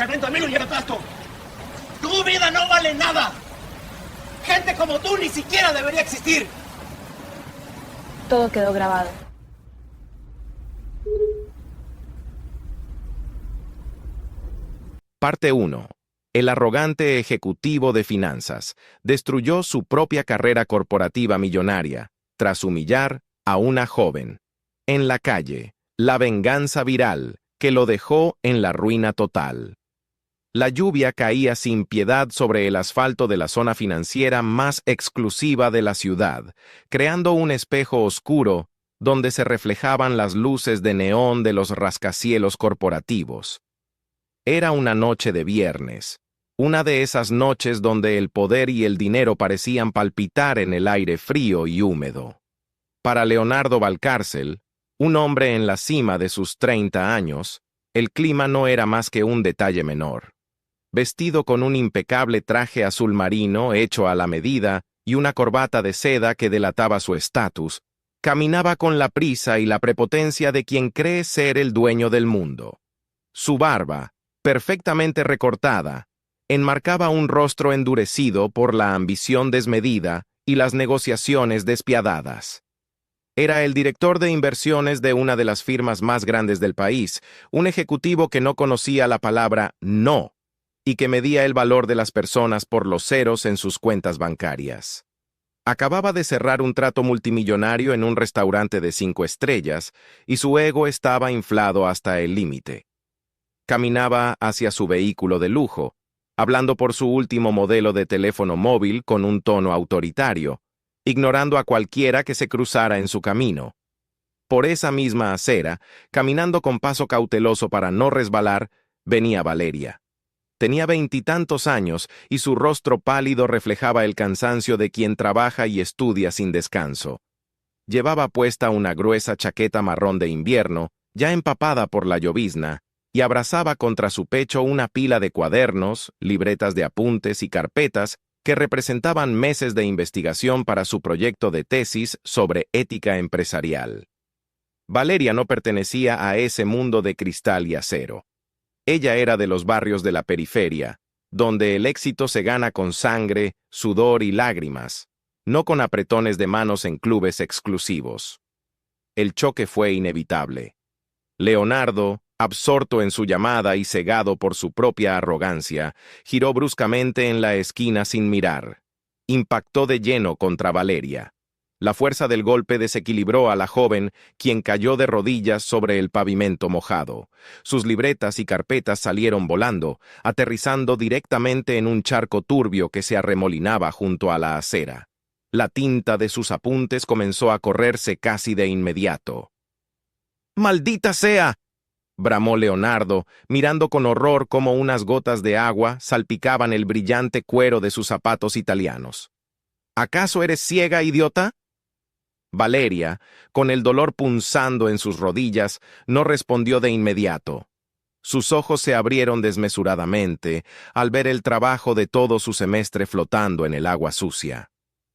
Evento a mí no llega pasto. Tu vida no vale nada. Gente como tú ni siquiera debería existir. Todo quedó grabado. Parte 1. El arrogante ejecutivo de finanzas destruyó su propia carrera corporativa millonaria tras humillar a una joven. En la calle, la venganza viral que lo dejó en la ruina total. La lluvia caía sin piedad sobre el asfalto de la zona financiera más exclusiva de la ciudad, creando un espejo oscuro donde se reflejaban las luces de neón de los rascacielos corporativos. Era una noche de viernes, una de esas noches donde el poder y el dinero parecían palpitar en el aire frío y húmedo. Para Leonardo Valcárcel, un hombre en la cima de sus 30 años, el clima no era más que un detalle menor. Vestido con un impecable traje azul marino hecho a la medida y una corbata de seda que delataba su estatus, caminaba con la prisa y la prepotencia de quien cree ser el dueño del mundo. Su barba, perfectamente recortada, enmarcaba un rostro endurecido por la ambición desmedida y las negociaciones despiadadas. Era el director de inversiones de una de las firmas más grandes del país, un ejecutivo que no conocía la palabra no y que medía el valor de las personas por los ceros en sus cuentas bancarias. Acababa de cerrar un trato multimillonario en un restaurante de 5 estrellas y su ego estaba inflado hasta el límite. Caminaba hacia su vehículo de lujo, hablando por su último modelo de teléfono móvil con un tono autoritario, ignorando a cualquiera que se cruzara en su camino. Por esa misma acera, caminando con paso cauteloso para no resbalar, venía Valeria. Tenía 20 y tantos años y su rostro pálido reflejaba el cansancio de quien trabaja y estudia sin descanso. Llevaba puesta una gruesa chaqueta marrón de invierno, ya empapada por la llovizna, y abrazaba contra su pecho una pila de cuadernos, libretas de apuntes y carpetas que representaban meses de investigación para su proyecto de tesis sobre ética empresarial. Valeria no pertenecía a ese mundo de cristal y acero. Ella era de los barrios de la periferia, donde el éxito se gana con sangre, sudor y lágrimas, no con apretones de manos en clubes exclusivos. El choque fue inevitable. Leonardo, absorto en su llamada y cegado por su propia arrogancia, giró bruscamente en la esquina sin mirar. Impactó de lleno contra Valeria. La fuerza del golpe desequilibró a la joven, quien cayó de rodillas sobre el pavimento mojado. Sus libretas y carpetas salieron volando, aterrizando directamente en un charco turbio que se arremolinaba junto a la acera. La tinta de sus apuntes comenzó a correrse casi de inmediato. ¡Maldita sea!, bramó Leonardo, mirando con horror cómo unas gotas de agua salpicaban el brillante cuero de sus zapatos italianos. ¿Acaso eres ciega, idiota? Valeria, con el dolor punzando en sus rodillas, no respondió de inmediato. Sus ojos se abrieron desmesuradamente al ver el trabajo de todo su semestre flotando en el agua sucia.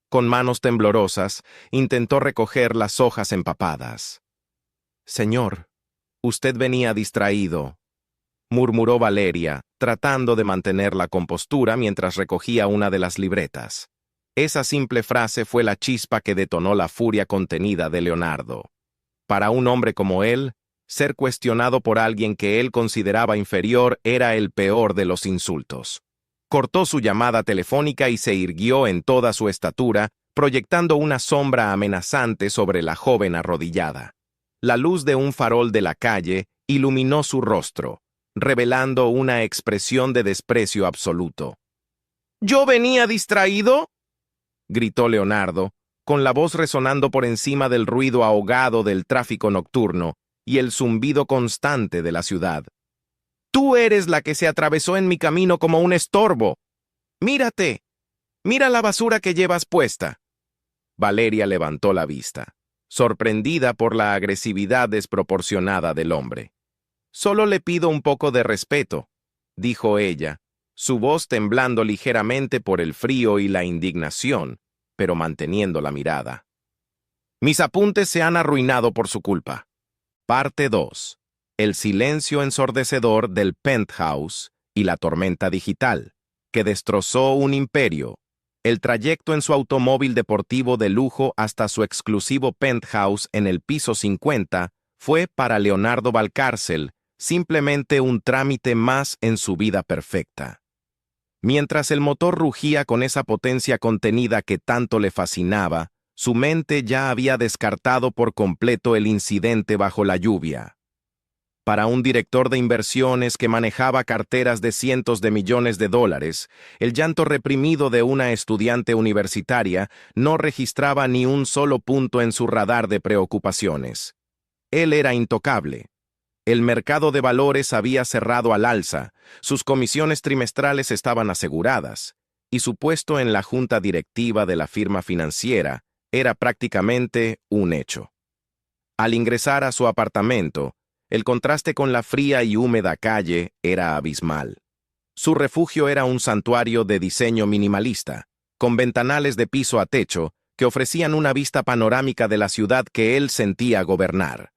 Con manos temblorosas, intentó recoger las hojas empapadas. «Señor, usted venía distraído», murmuró Valeria, tratando de mantener la compostura mientras recogía una de las libretas. Esa simple frase fue la chispa que detonó la furia contenida de Leonardo. Para un hombre como él, ser cuestionado por alguien que él consideraba inferior era el peor de los insultos. Cortó su llamada telefónica y se irguió en toda su estatura, proyectando una sombra amenazante sobre la joven arrodillada. La luz de un farol de la calle iluminó su rostro, revelando una expresión de desprecio absoluto. «¿Yo venía distraído?», gritó Leonardo, con la voz resonando por encima del ruido ahogado del tráfico nocturno y el zumbido constante de la ciudad. «Tú eres la que se atravesó en mi camino como un estorbo. Mírate, mira la basura que llevas puesta». Valeria levantó la vista, sorprendida por la agresividad desproporcionada del hombre. «Solo le pido un poco de respeto», dijo ella, su voz temblando ligeramente por el frío y la indignación, pero manteniendo la mirada. «Mis apuntes se han arruinado por su culpa». Parte 2. El silencio ensordecedor del penthouse y la tormenta digital, que destrozó un imperio. El trayecto en su automóvil deportivo de lujo hasta su exclusivo penthouse en el piso 50 fue para Leonardo Valcárcel simplemente un trámite más en su vida perfecta. Mientras el motor rugía con esa potencia contenida que tanto le fascinaba, su mente ya había descartado por completo el incidente bajo la lluvia. Para un director de inversiones que manejaba carteras de cientos de millones de dólares, el llanto reprimido de una estudiante universitaria no registraba ni un solo punto en su radar de preocupaciones. Él era intocable. El mercado de valores había cerrado al alza, sus comisiones trimestrales estaban aseguradas, y su puesto en la junta directiva de la firma financiera era prácticamente un hecho. Al ingresar a su apartamento, el contraste con la fría y húmeda calle era abismal. Su refugio era un santuario de diseño minimalista, con ventanales de piso a techo que ofrecían una vista panorámica de la ciudad que él sentía gobernar.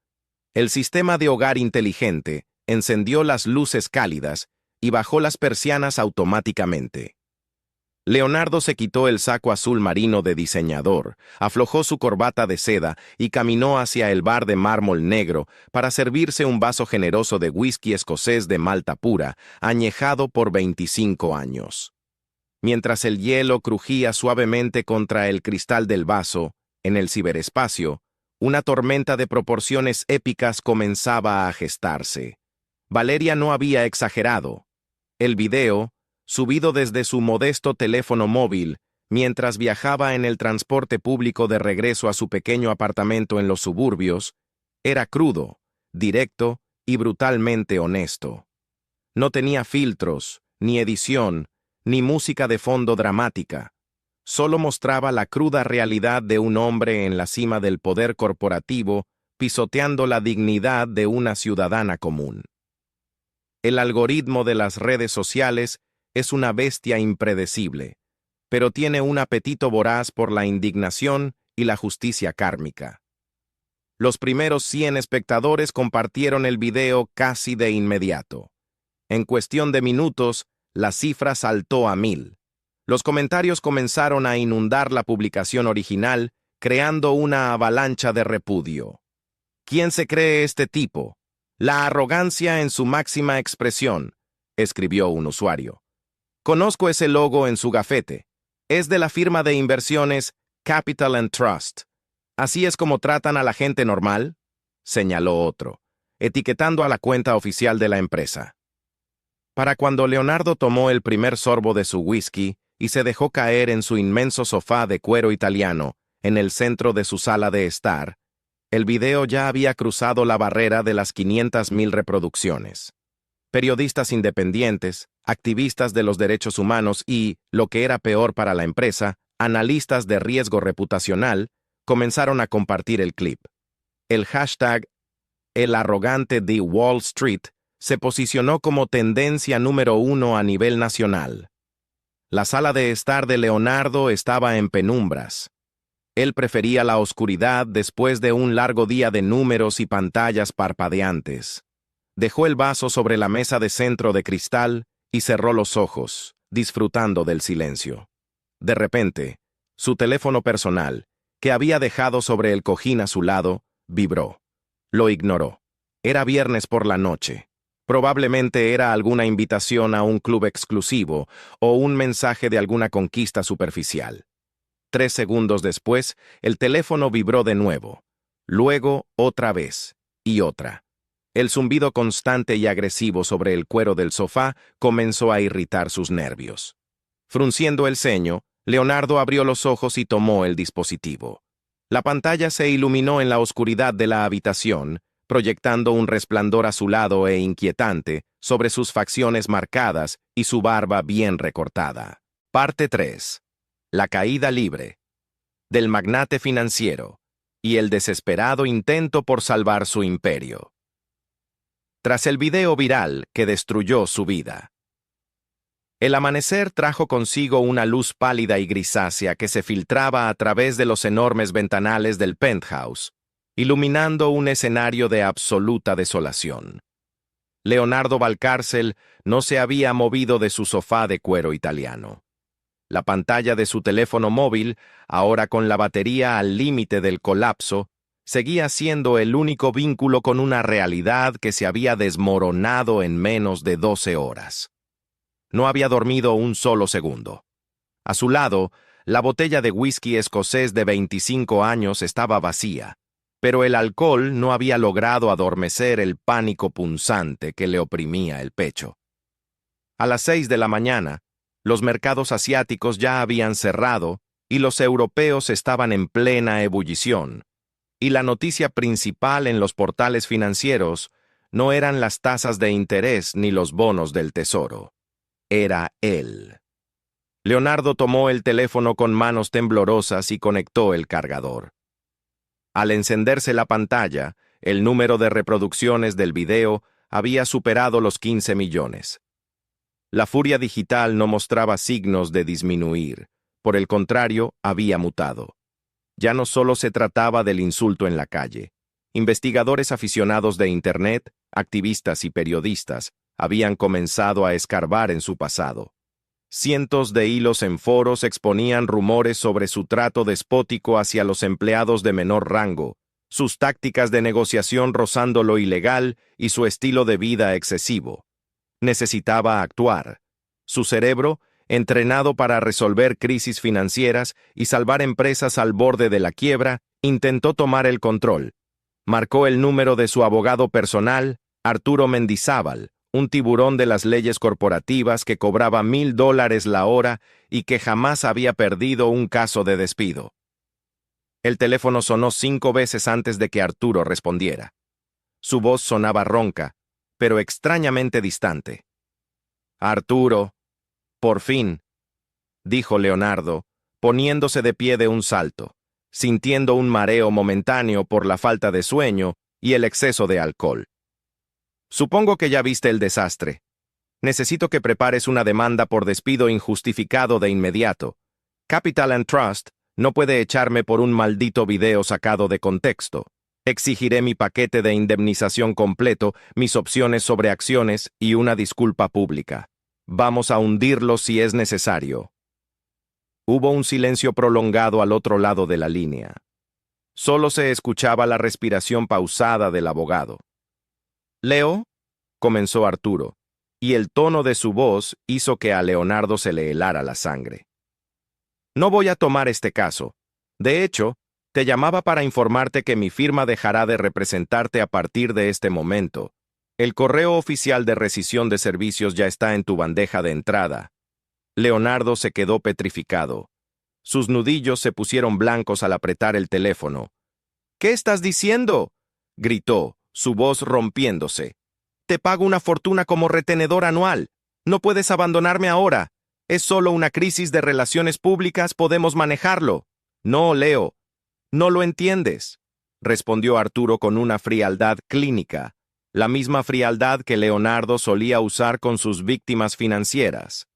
El sistema de hogar inteligente encendió las luces cálidas y bajó las persianas automáticamente. Leonardo se quitó el saco azul marino de diseñador, aflojó su corbata de seda y caminó hacia el bar de mármol negro para servirse un vaso generoso de whisky escocés de malta pura, añejado por 25 años. Mientras el hielo crujía suavemente contra el cristal del vaso, en el ciberespacio, una tormenta de proporciones épicas comenzaba a gestarse. Valeria no había exagerado. El video, subido desde su modesto teléfono móvil, mientras viajaba en el transporte público de regreso a su pequeño apartamento en los suburbios, era crudo, directo y brutalmente honesto. No tenía filtros, ni edición, ni música de fondo dramática. Solo mostraba la cruda realidad de un hombre en la cima del poder corporativo, pisoteando la dignidad de una ciudadana común. El algoritmo de las redes sociales es una bestia impredecible, pero tiene un apetito voraz por la indignación y la justicia kármica. Los primeros 100 espectadores compartieron el video casi de inmediato. En cuestión de minutos, la cifra saltó a 1000. Los comentarios comenzaron a inundar la publicación original, creando una avalancha de repudio. ¿Quién se cree este tipo? La arrogancia en su máxima expresión, escribió un usuario. Conozco ese logo en su gafete. Es de la firma de inversiones Capital and Trust. ¿Así es como tratan a la gente normal?, señaló otro, etiquetando a la cuenta oficial de la empresa. Para cuando Leonardo tomó el primer sorbo de su whisky y se dejó caer en su inmenso sofá de cuero italiano en el centro de su sala de estar, el video ya había cruzado la barrera de las 500,000 reproducciones. Periodistas independientes, activistas de los derechos humanos y, lo que era peor para la empresa, analistas de riesgo reputacional, comenzaron a compartir el clip. El hashtag El arrogante de Wall Street se posicionó como tendencia número 1 a nivel nacional. La sala de estar de Leonardo estaba en penumbras. Él prefería la oscuridad después de un largo día de números y pantallas parpadeantes. Dejó el vaso sobre la mesa de centro de cristal y cerró los ojos, disfrutando del silencio. De repente, su teléfono personal, que había dejado sobre el cojín a su lado, vibró. Lo ignoró. Era viernes por la noche. Probablemente era alguna invitación a un club exclusivo o un mensaje de alguna conquista superficial. 3 segundos después, el teléfono vibró de nuevo. Luego, otra vez. Y otra. El zumbido constante y agresivo sobre el cuero del sofá comenzó a irritar sus nervios. Frunciendo el ceño, Leonardo abrió los ojos y tomó el dispositivo. La pantalla se iluminó en la oscuridad de la habitación, proyectando un resplandor azulado e inquietante sobre sus facciones marcadas y su barba bien recortada. Parte 3. La caída libre. Del magnate financiero y el desesperado intento por salvar su imperio. Tras el video viral que destruyó su vida. El amanecer trajo consigo una luz pálida y grisácea que se filtraba a través de los enormes ventanales del penthouse, iluminando un escenario de absoluta desolación. Leonardo Valcárcel no se había movido de su sofá de cuero italiano. La pantalla de su teléfono móvil, ahora con la batería al límite del colapso, seguía siendo el único vínculo con una realidad que se había desmoronado en menos de 12 horas. No había dormido un solo segundo. A su lado, la botella de whisky escocés de 25 años estaba vacía, pero el alcohol no había logrado adormecer el pánico punzante que le oprimía el pecho. A las 6 de la mañana, los mercados asiáticos ya habían cerrado y los europeos estaban en plena ebullición, y la noticia principal en los portales financieros no eran las tasas de interés ni los bonos del tesoro. Era él. Leonardo tomó el teléfono con manos temblorosas y conectó el cargador. Al encenderse la pantalla, el número de reproducciones del video había superado los 15 millones. La furia digital no mostraba signos de disminuir, por el contrario, había mutado. Ya no solo se trataba del insulto en la calle. Investigadores aficionados de Internet, activistas y periodistas, habían comenzado a escarbar en su pasado. Cientos de hilos en foros exponían rumores sobre su trato despótico hacia los empleados de menor rango, sus tácticas de negociación rozando lo ilegal y su estilo de vida excesivo. Necesitaba actuar. Su cerebro, entrenado para resolver crisis financieras y salvar empresas al borde de la quiebra, intentó tomar el control. Marcó el número de su abogado personal, Arturo Mendizábal, un tiburón de las leyes corporativas que cobraba $1,000 la hora y que jamás había perdido un caso de despido. El teléfono sonó 5 veces antes de que Arturo respondiera. Su voz sonaba ronca, pero extrañamente distante. «Arturo, por fin», dijo Leonardo, poniéndose de pie de un salto, sintiendo un mareo momentáneo por la falta de sueño y el exceso de alcohol. «Supongo que ya viste el desastre. Necesito que prepares una demanda por despido injustificado de inmediato. Capital & Trust no puede echarme por un maldito video sacado de contexto. Exigiré mi paquete de indemnización completo, mis opciones sobre acciones y una disculpa pública. Vamos a hundirlo si es necesario». Hubo un silencio prolongado al otro lado de la línea. Solo se escuchaba la respiración pausada del abogado. «Leo», comenzó Arturo, y el tono de su voz hizo que a Leonardo se le helara la sangre. «No voy a tomar este caso. De hecho, te llamaba para informarte que mi firma dejará de representarte a partir de este momento. El correo oficial de rescisión de servicios ya está en tu bandeja de entrada». Leonardo se quedó petrificado. Sus nudillos se pusieron blancos al apretar el teléfono. «¿Qué estás diciendo?», gritó, su voz rompiéndose. «Te pago una fortuna como retenedor anual. No puedes abandonarme ahora. Es solo una crisis de relaciones públicas, podemos manejarlo». «No, Leo, no lo entiendes», respondió Arturo con una frialdad clínica, la misma frialdad que Leonardo solía usar con sus víctimas financieras.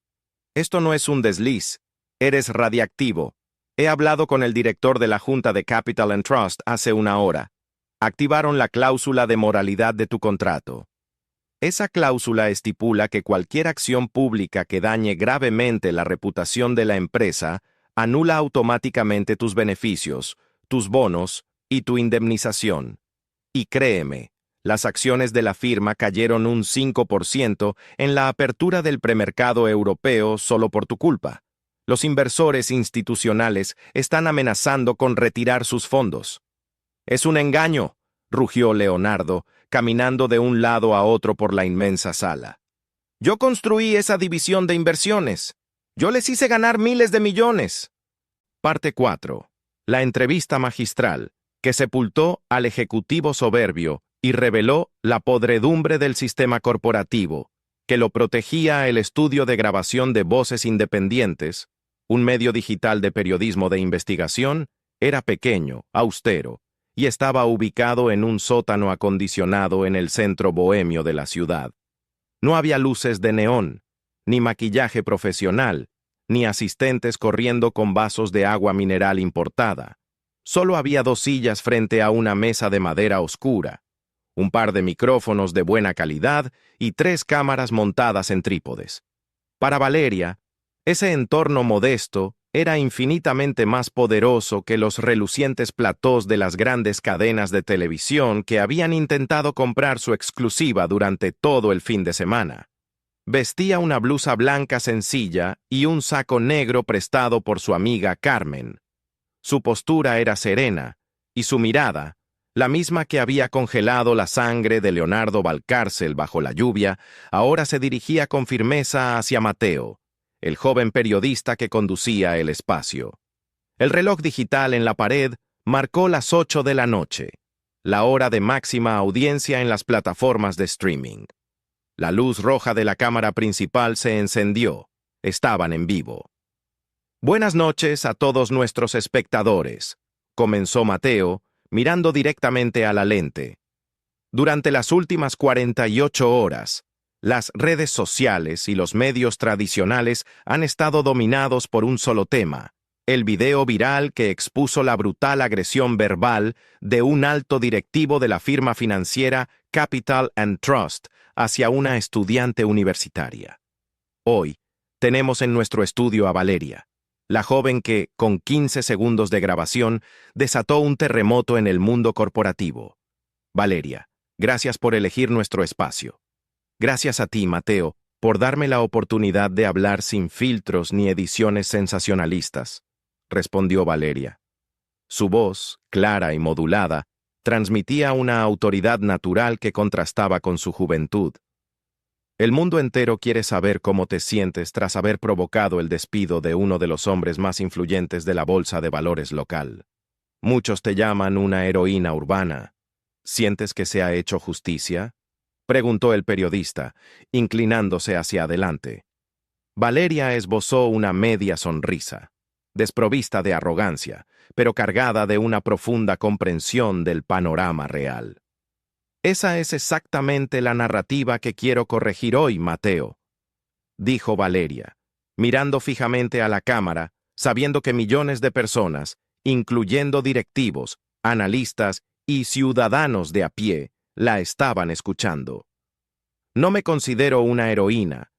«Esto no es un desliz. Eres radiactivo. He hablado con el director de la Junta de Capital & Trust hace una hora. Activaron la cláusula de moralidad de tu contrato. Esa cláusula estipula que cualquier acción pública que dañe gravemente la reputación de la empresa anula automáticamente tus beneficios, tus bonos y tu indemnización. Y créeme, las acciones de la firma cayeron un 5% en la apertura del premercado europeo solo por tu culpa. Los inversores institucionales están amenazando con retirar sus fondos». «Es un engaño», rugió Leonardo, caminando de un lado a otro por la inmensa sala. «Yo construí esa división de inversiones. Yo les hice ganar miles de millones». Parte 4. La entrevista magistral, que sepultó al ejecutivo soberbio y reveló la podredumbre del sistema corporativo, que lo protegía el estudio de grabación de voces independientes, un medio digital de periodismo de investigación, era pequeño, austero, y estaba ubicado en un sótano acondicionado en el centro bohemio de la ciudad. No había luces de neón, ni maquillaje profesional, ni asistentes corriendo con vasos de agua mineral importada. Solo había 2 sillas frente a una mesa de madera oscura, un par de micrófonos de buena calidad y 3 cámaras montadas en trípodes. Para Valeria, ese entorno modesto era infinitamente más poderoso que los relucientes platós de las grandes cadenas de televisión que habían intentado comprar su exclusiva durante todo el fin de semana. Vestía una blusa blanca sencilla y un saco negro prestado por su amiga Carmen. Su postura era serena, y su mirada, la misma que había congelado la sangre de Leonardo Valcárcel bajo la lluvia, ahora se dirigía con firmeza hacia Mateo, el joven periodista que conducía el espacio. El reloj digital en la pared marcó las 8 de la noche, la hora de máxima audiencia en las plataformas de streaming. La luz roja de la cámara principal se encendió. Estaban en vivo. Buenas noches a todos nuestros espectadores, comenzó Mateo, mirando directamente a la lente. Durante las últimas 48 horas, las redes sociales y los medios tradicionales han estado dominados por un solo tema, el video viral que expuso la brutal agresión verbal de un alto directivo de la firma financiera Capital & Trust hacia una estudiante universitaria. Hoy, tenemos en nuestro estudio a Valeria, la joven que, con 15 segundos de grabación, desató un terremoto en el mundo corporativo. Valeria, gracias por elegir nuestro espacio. Gracias a ti, Mateo, por darme la oportunidad de hablar sin filtros ni ediciones sensacionalistas, respondió Valeria. Su voz, clara y modulada, transmitía una autoridad natural que contrastaba con su juventud. El mundo entero quiere saber cómo te sientes tras haber provocado el despido de uno de los hombres más influyentes de la bolsa de valores local. Muchos te llaman una heroína urbana. ¿Sientes que se ha hecho justicia?, preguntó el periodista, inclinándose hacia adelante. Valeria esbozó una media sonrisa, desprovista de arrogancia, pero cargada de una profunda comprensión del panorama real. Esa es exactamente la narrativa que quiero corregir hoy, Mateo, dijo Valeria, mirando fijamente a la cámara, sabiendo que millones de personas, incluyendo directivos, analistas y ciudadanos de a pie, la estaban escuchando. No me considero una heroína,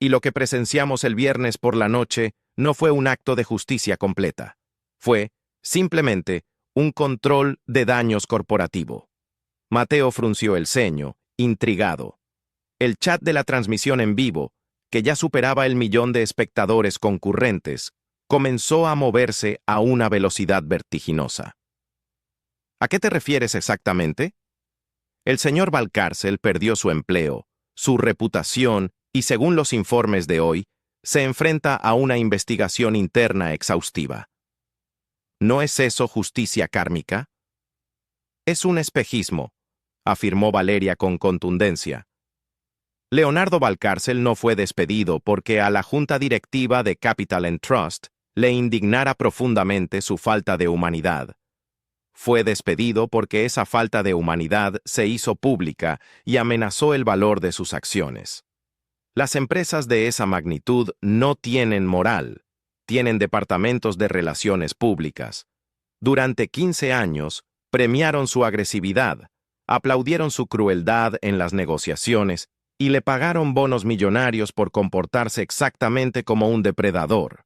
y lo que presenciamos el viernes por la noche no fue un acto de justicia completa. Fue, simplemente, un control de daños corporativo. Mateo frunció el ceño, intrigado. El chat de la transmisión en vivo, que ya superaba el 1.000.000 de espectadores concurrentes, comenzó a moverse a una velocidad vertiginosa. ¿A qué te refieres exactamente? El señor Valcárcel perdió su empleo, su reputación y, según los informes de hoy, se enfrenta a una investigación interna exhaustiva. ¿No es eso justicia kármica? Es un espejismo, afirmó Valeria con contundencia. Leonardo Valcárcel no fue despedido porque a la junta directiva de Capital & Trust le indignara profundamente su falta de humanidad. Fue despedido porque esa falta de humanidad se hizo pública y amenazó el valor de sus acciones. Las empresas de esa magnitud no tienen moral, tienen departamentos de relaciones públicas. Durante 15 años, premiaron su agresividad, aplaudieron su crueldad en las negociaciones y le pagaron bonos millonarios por comportarse exactamente como un depredador.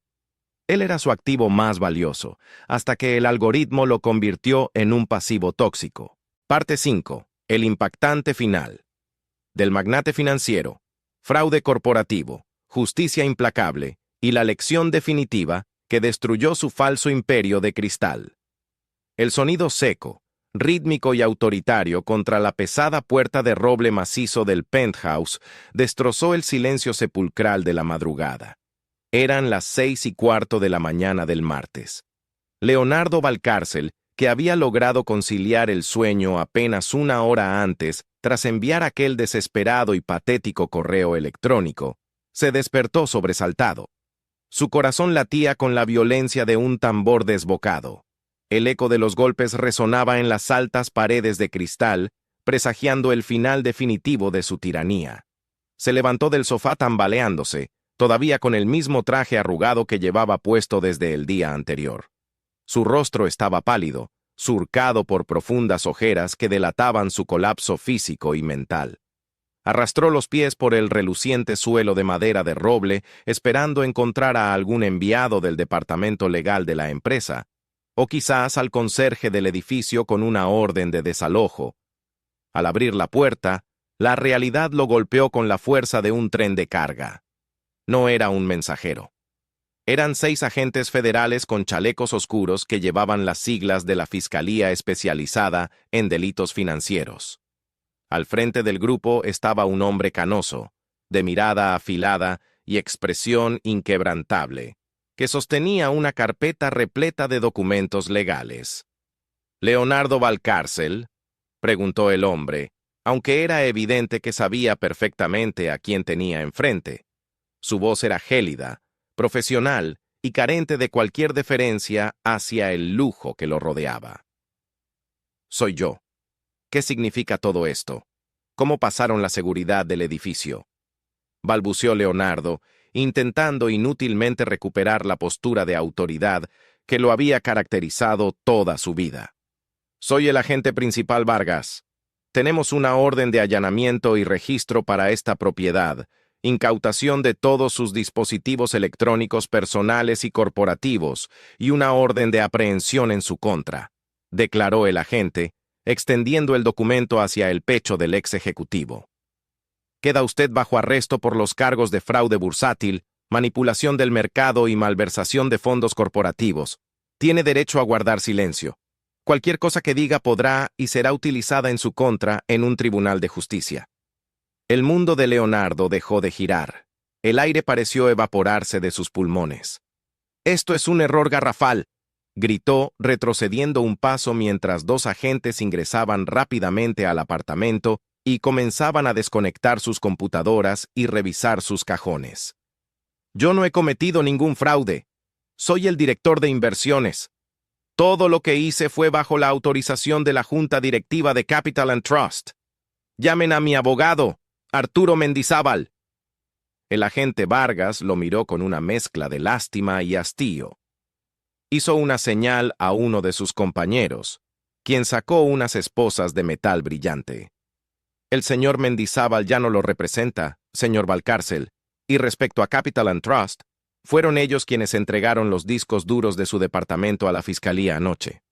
Él era su activo más valioso, hasta que el algoritmo lo convirtió en un pasivo tóxico. Parte 5. El impactante final. Del magnate financiero, fraude corporativo, justicia implacable y la lección definitiva que destruyó su falso imperio de cristal. El sonido seco, rítmico y autoritario contra la pesada puerta de roble macizo del penthouse destrozó el silencio sepulcral de la madrugada. Eran las 6:15 de la mañana del martes. Leonardo Valcárcel, que había logrado conciliar el sueño apenas una hora antes tras enviar aquel desesperado y patético correo electrónico, se despertó sobresaltado. Su corazón latía con la violencia de un tambor desbocado. El eco de los golpes resonaba en las altas paredes de cristal, presagiando el final definitivo de su tiranía. Se levantó del sofá tambaleándose, todavía con el mismo traje arrugado que llevaba puesto desde el día anterior. Su rostro estaba pálido, surcado por profundas ojeras que delataban su colapso físico y mental. Arrastró los pies por el reluciente suelo de madera de roble, esperando encontrar a algún enviado del departamento legal de la empresa, o quizás al conserje del edificio con una orden de desalojo. Al abrir la puerta, la realidad lo golpeó con la fuerza de un tren de carga. No era un mensajero. Eran 6 agentes federales con chalecos oscuros que llevaban las siglas de la Fiscalía Especializada en Delitos Financieros. Al frente del grupo estaba un hombre canoso, de mirada afilada y expresión inquebrantable, que sostenía una carpeta repleta de documentos legales. «¿Leonardo Valcárcel?», preguntó el hombre, aunque era evidente que sabía perfectamente a quién tenía enfrente. Su voz era gélida, profesional y carente de cualquier deferencia hacia el lujo que lo rodeaba. «Soy yo. ¿Qué significa todo esto? ¿Cómo pasaron la seguridad del edificio?», balbuceó Leonardo, intentando inútilmente recuperar la postura de autoridad que lo había caracterizado toda su vida. «Soy el agente principal Vargas. Tenemos una orden de allanamiento y registro para esta propiedad, incautación de todos sus dispositivos electrónicos personales y corporativos y una orden de aprehensión en su contra», declaró el agente, extendiendo el documento hacia el pecho del ex ejecutivo. «Queda usted bajo arresto por los cargos de fraude bursátil, manipulación del mercado y malversación de fondos corporativos. Tiene derecho a guardar silencio. Cualquier cosa que diga podrá y será utilizada en su contra en un tribunal de justicia». El mundo de Leonardo dejó de girar. El aire pareció evaporarse de sus pulmones. «Esto es un error garrafal», gritó, retrocediendo un paso mientras 2 agentes ingresaban rápidamente al apartamento y comenzaban a desconectar sus computadoras y revisar sus cajones. «Yo no he cometido ningún fraude. Soy el director de inversiones. Todo lo que hice fue bajo la autorización de la Junta Directiva de Capital and Trust. Llamen a mi abogado, Arturo Mendizábal». El agente Vargas lo miró con una mezcla de lástima y hastío. Hizo una señal a uno de sus compañeros, quien sacó unas esposas de metal brillante. «El señor Mendizábal ya no lo representa, señor Valcárcel, y respecto a Capital and Trust, fueron ellos quienes entregaron los discos duros de su departamento a la fiscalía anoche».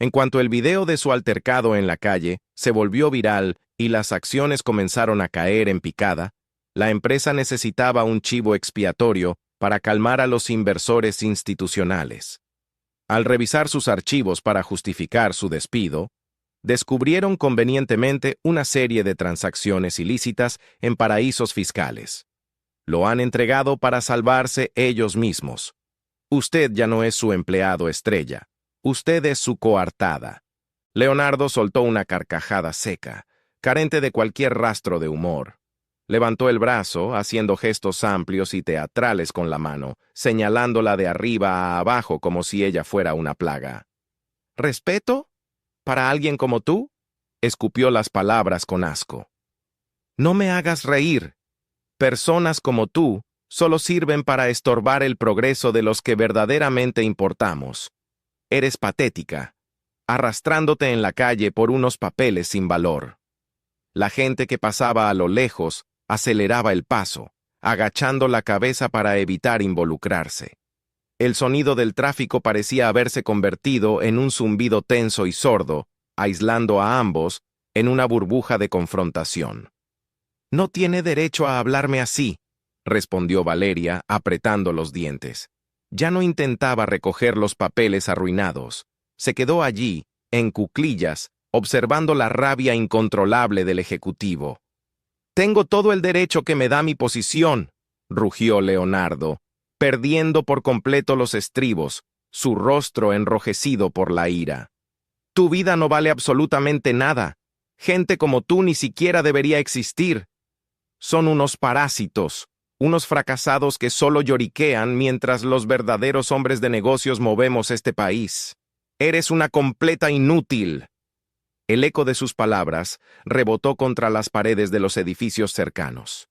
En cuanto el video de su altercado en la calle se volvió viral y las acciones comenzaron a caer en picada, la empresa necesitaba un chivo expiatorio para calmar a los inversores institucionales. Al revisar sus archivos para justificar su despido, descubrieron convenientemente una serie de transacciones ilícitas en paraísos fiscales. Lo han entregado para salvarse ellos mismos. Usted ya no es su empleado estrella. Usted es su coartada. Leonardo soltó una carcajada seca, carente de cualquier rastro de humor. Levantó el brazo, haciendo gestos amplios y teatrales con la mano, señalándola de arriba a abajo como si ella fuera una plaga. «¿Respeto? ¿Para alguien como tú?», escupió las palabras con asco. «No me hagas reír. Personas como tú solo sirven para estorbar el progreso de los que verdaderamente importamos. Eres patética, arrastrándote en la calle por unos papeles sin valor». La gente que pasaba a lo lejos aceleraba el paso, agachando la cabeza para evitar involucrarse. El sonido del tráfico parecía haberse convertido en un zumbido tenso y sordo, aislando a ambos en una burbuja de confrontación. «No tiene derecho a hablarme así», respondió Valeria, apretando los dientes. Ya no intentaba recoger los papeles arruinados. Se quedó allí, en cuclillas, observando la rabia incontrolable del ejecutivo. «Tengo todo el derecho que me da mi posición», rugió Leonardo, perdiendo por completo los estribos, su rostro enrojecido por la ira. «Tu vida no vale absolutamente nada. Gente como tú ni siquiera debería existir. Son unos parásitos, unos fracasados que solo lloriquean mientras los verdaderos hombres de negocios movemos este país. Eres una completa inútil». El eco de sus palabras rebotó contra las paredes de los edificios cercanos.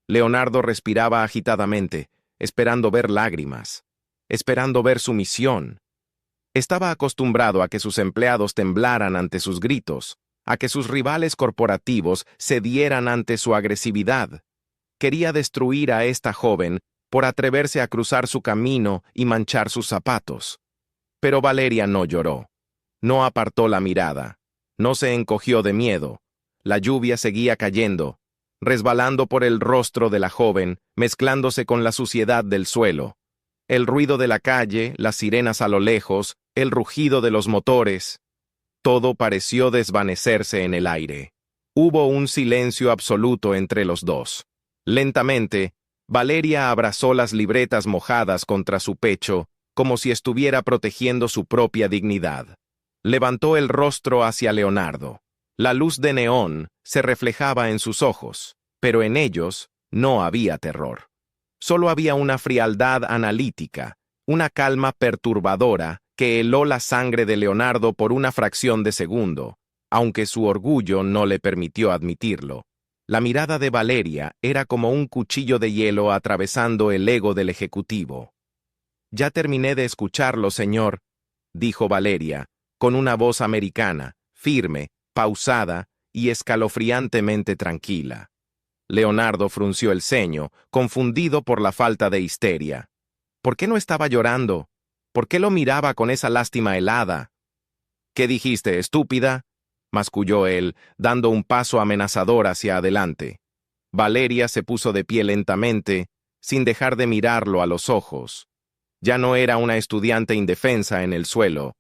Leonardo respiraba agitadamente, esperando ver lágrimas, esperando ver sumisión. Estaba acostumbrado a que sus empleados temblaran ante sus gritos, a que sus rivales corporativos cedieran ante su agresividad. Quería destruir a esta joven por atreverse a cruzar su camino y manchar sus zapatos. Pero Valeria no lloró. No apartó la mirada. No se encogió de miedo. La lluvia seguía cayendo, resbalando por el rostro de la joven, mezclándose con la suciedad del suelo. El ruido de la calle, las sirenas a lo lejos, el rugido de los motores. Todo pareció desvanecerse en el aire. Hubo un silencio absoluto entre los dos. Lentamente, Valeria abrazó las libretas mojadas contra su pecho, como si estuviera protegiendo su propia dignidad. Levantó el rostro hacia Leonardo. La luz de neón se reflejaba en sus ojos, pero en ellos no había terror. Solo había una frialdad analítica, una calma perturbadora que heló la sangre de Leonardo por una fracción de segundo, aunque su orgullo no le permitió admitirlo. La mirada de Valeria era como un cuchillo de hielo atravesando el ego del ejecutivo. «Ya terminé de escucharlo, señor», dijo Valeria, con una voz americana, firme, pausada y escalofriantemente tranquila. Leonardo frunció el ceño, confundido por la falta de histeria. ¿Por qué no estaba llorando? ¿Por qué lo miraba con esa lástima helada? «¿Qué dijiste, estúpida?», masculló él, dando un paso amenazador hacia adelante. Valeria se puso de pie lentamente, sin dejar de mirarlo a los ojos. Ya no era una estudiante indefensa en el suelo.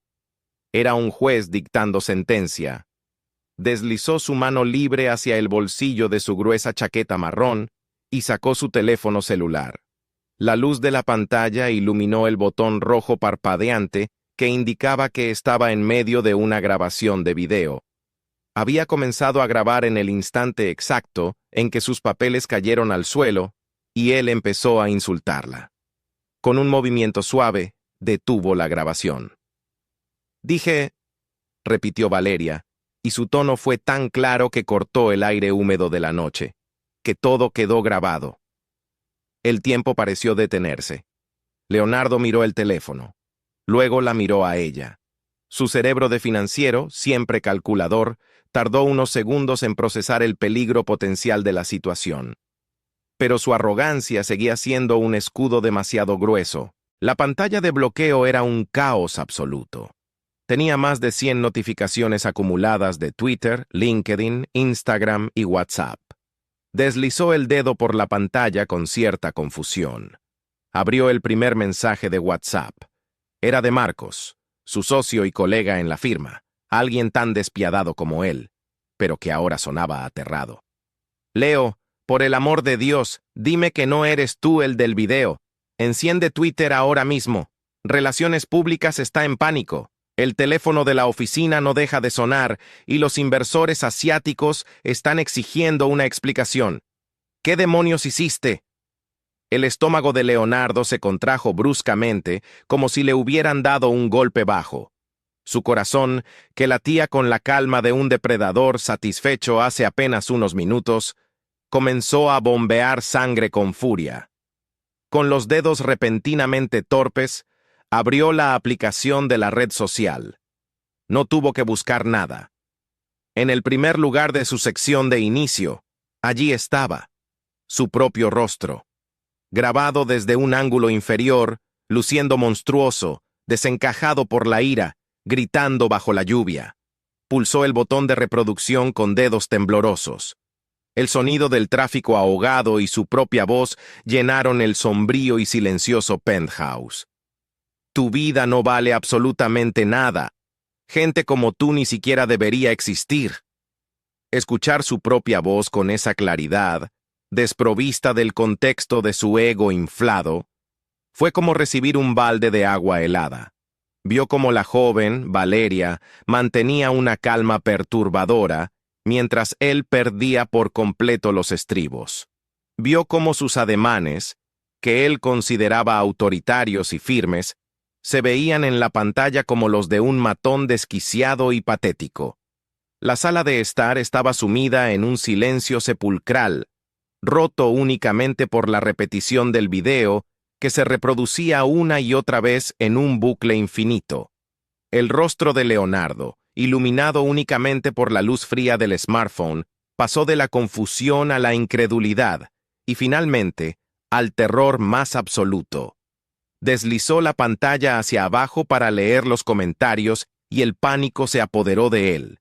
Era un juez dictando sentencia. Deslizó su mano libre hacia el bolsillo de su gruesa chaqueta marrón y sacó su teléfono celular. La luz de la pantalla iluminó el botón rojo parpadeante que indicaba que estaba en medio de una grabación de video. Había comenzado a grabar en el instante exacto en que sus papeles cayeron al suelo y él empezó a insultarla. Con un movimiento suave, detuvo la grabación. «Dije», repitió Valeria, y su tono fue tan claro que cortó el aire húmedo de la noche, que todo quedó grabado. El tiempo pareció detenerse. Leonardo miró el teléfono. Luego la miró a ella. Su cerebro de financiero, siempre calculador, tardó unos segundos en procesar el peligro potencial de la situación. Pero su arrogancia seguía siendo un escudo demasiado grueso. La pantalla de bloqueo era un caos absoluto. Tenía más de 100 notificaciones acumuladas de Twitter, LinkedIn, Instagram y WhatsApp. Deslizó el dedo por la pantalla con cierta confusión. Abrió el primer mensaje de WhatsApp. Era de Marcos, su socio y colega en la firma, alguien tan despiadado como él, pero que ahora sonaba aterrado. «Leo, por el amor de Dios, dime que no eres tú el del video. Enciende Twitter ahora mismo. Relaciones Públicas está en pánico. El teléfono de la oficina no deja de sonar y los inversores asiáticos están exigiendo una explicación. ¿Qué demonios hiciste?» El estómago de Leonardo se contrajo bruscamente, como si le hubieran dado un golpe bajo. Su corazón, que latía con la calma de un depredador satisfecho hace apenas unos minutos, comenzó a bombear sangre con furia. Con los dedos repentinamente torpes, abrió la aplicación de la red social. No tuvo que buscar nada. En el primer lugar de su sección de inicio, allí estaba, su propio rostro, grabado desde un ángulo inferior, luciendo monstruoso, desencajado por la ira, gritando bajo la lluvia. Pulsó el botón de reproducción con dedos temblorosos. El sonido del tráfico ahogado y su propia voz llenaron el sombrío y silencioso penthouse. «Tu vida no vale absolutamente nada. Gente como tú ni siquiera debería existir». Escuchar su propia voz con esa claridad, desprovista del contexto de su ego inflado, fue como recibir un balde de agua helada. Vio cómo la joven, Valeria, mantenía una calma perturbadora, mientras él perdía por completo los estribos. Vio cómo sus ademanes, que él consideraba autoritarios y firmes, se veían en la pantalla como los de un matón desquiciado y patético. La sala de estar estaba sumida en un silencio sepulcral, roto únicamente por la repetición del video que se reproducía una y otra vez en un bucle infinito. El rostro de Leonardo, iluminado únicamente por la luz fría del smartphone, pasó de la confusión a la incredulidad y finalmente al terror más absoluto. Deslizó la pantalla hacia abajo para leer los comentarios y el pánico se apoderó de él.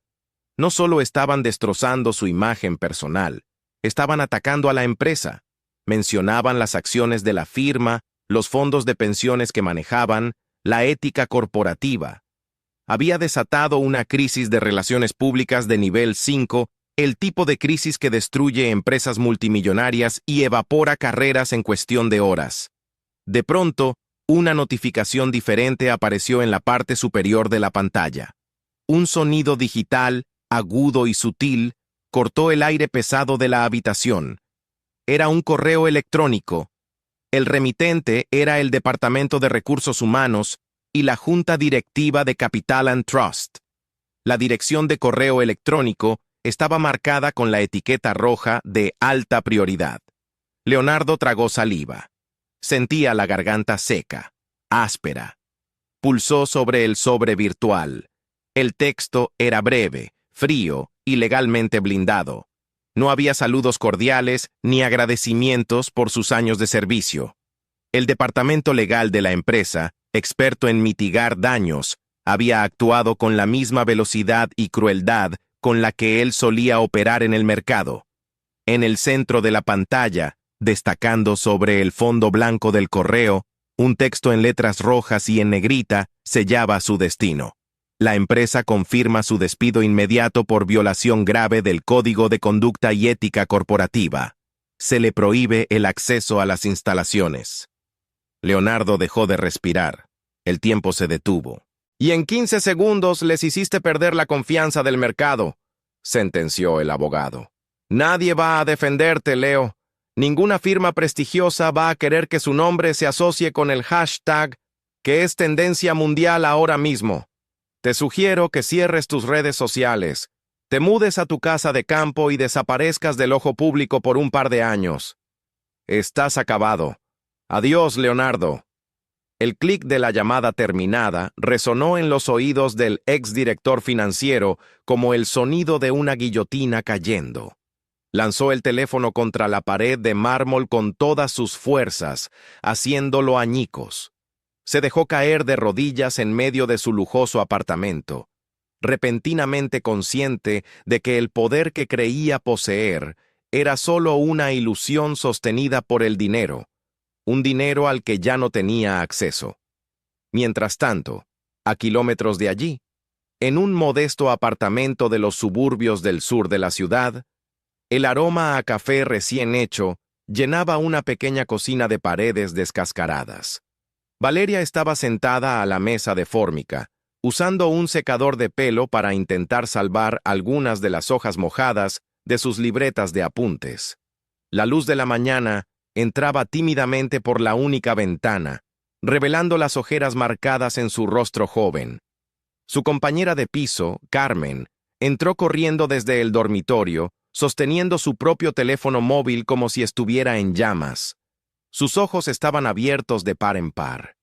No solo estaban destrozando su imagen personal, estaban atacando a la empresa. Mencionaban las acciones de la firma, los fondos de pensiones que manejaban, la ética corporativa. Había desatado una crisis de relaciones públicas de nivel 5, el tipo de crisis que destruye empresas multimillonarias y evapora carreras en cuestión de horas. De pronto, una notificación diferente apareció en la parte superior de la pantalla. Un sonido digital, agudo y sutil, cortó el aire pesado de la habitación. Era un correo electrónico. El remitente era el Departamento de Recursos Humanos y la Junta Directiva de Capital and Trust. La dirección de correo electrónico estaba marcada con la etiqueta roja de alta prioridad. Leonardo tragó saliva. Sentía la garganta seca, áspera. Pulsó sobre el sobre virtual. El texto era breve, frío y legalmente blindado. No había saludos cordiales ni agradecimientos por sus años de servicio. El departamento legal de la empresa, experto en mitigar daños, había actuado con la misma velocidad y crueldad con la que él solía operar en el mercado. En el centro de la pantalla, destacando sobre el fondo blanco del correo, un texto en letras rojas y en negrita sellaba su destino. La empresa confirma su despido inmediato por violación grave del Código de Conducta y Ética Corporativa. Se le prohíbe el acceso a las instalaciones. Leonardo dejó de respirar. El tiempo se detuvo. «Y en 15 segundos les hiciste perder la confianza del mercado», sentenció el abogado. «Nadie va a defenderte, Leo. Ninguna firma prestigiosa va a querer que su nombre se asocie con el hashtag que es tendencia mundial ahora mismo. Te sugiero que cierres tus redes sociales, te mudes a tu casa de campo y desaparezcas del ojo público por un par de años. Estás acabado. Adiós, Leonardo». El clic de la llamada terminada resonó en los oídos del exdirector financiero como el sonido de una guillotina cayendo. Lanzó el teléfono contra la pared de mármol con todas sus fuerzas, haciéndolo añicos. Se dejó caer de rodillas en medio de su lujoso apartamento, repentinamente consciente de que el poder que creía poseer era solo una ilusión sostenida por el dinero, un dinero al que ya no tenía acceso. Mientras tanto, a kilómetros de allí, en un modesto apartamento de los suburbios del sur de la ciudad, el aroma a café recién hecho llenaba una pequeña cocina de paredes descascaradas. Valeria estaba sentada a la mesa de fórmica, usando un secador de pelo para intentar salvar algunas de las hojas mojadas de sus libretas de apuntes. La luz de la mañana entraba tímidamente por la única ventana, revelando las ojeras marcadas en su rostro joven. Su compañera de piso, Carmen, entró corriendo desde el dormitorio, sosteniendo su propio teléfono móvil como si estuviera en llamas. Sus ojos estaban abiertos de par en par.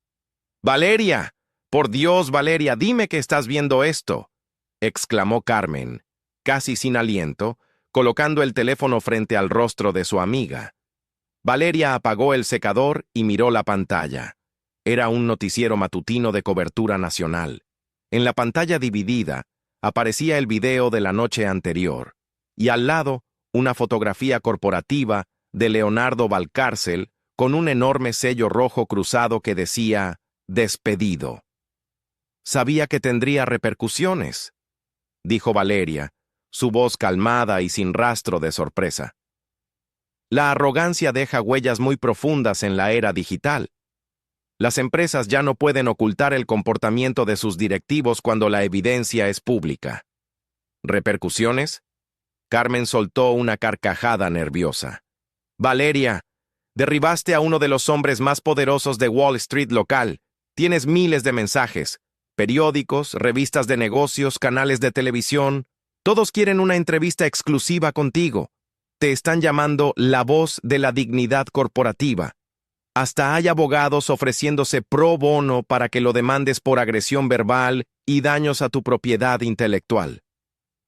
«¡Valeria! Por Dios, Valeria, dime que estás viendo esto», exclamó Carmen, casi sin aliento, colocando el teléfono frente al rostro de su amiga. Valeria apagó el secador y miró la pantalla. Era un noticiero matutino de cobertura nacional. En la pantalla dividida aparecía el video de la noche anterior, y al lado una fotografía corporativa de Leonardo Valcárcel con un enorme sello rojo cruzado que decía «Despedido». «Sabía que tendría repercusiones», dijo Valeria, su voz calmada y sin rastro de sorpresa. La arrogancia deja huellas muy profundas en la era digital. Las empresas ya no pueden ocultar el comportamiento de sus directivos cuando la evidencia es pública. ¿Repercusiones? Carmen soltó una carcajada nerviosa. «Valeria, derribaste a uno de los hombres más poderosos de Wall Street local. Tienes miles de mensajes. Periódicos, revistas de negocios, canales de televisión. Todos quieren una entrevista exclusiva contigo. Te están llamando la voz de la dignidad corporativa. Hasta hay abogados ofreciéndose pro bono para que lo demandes por agresión verbal y daños a tu propiedad intelectual.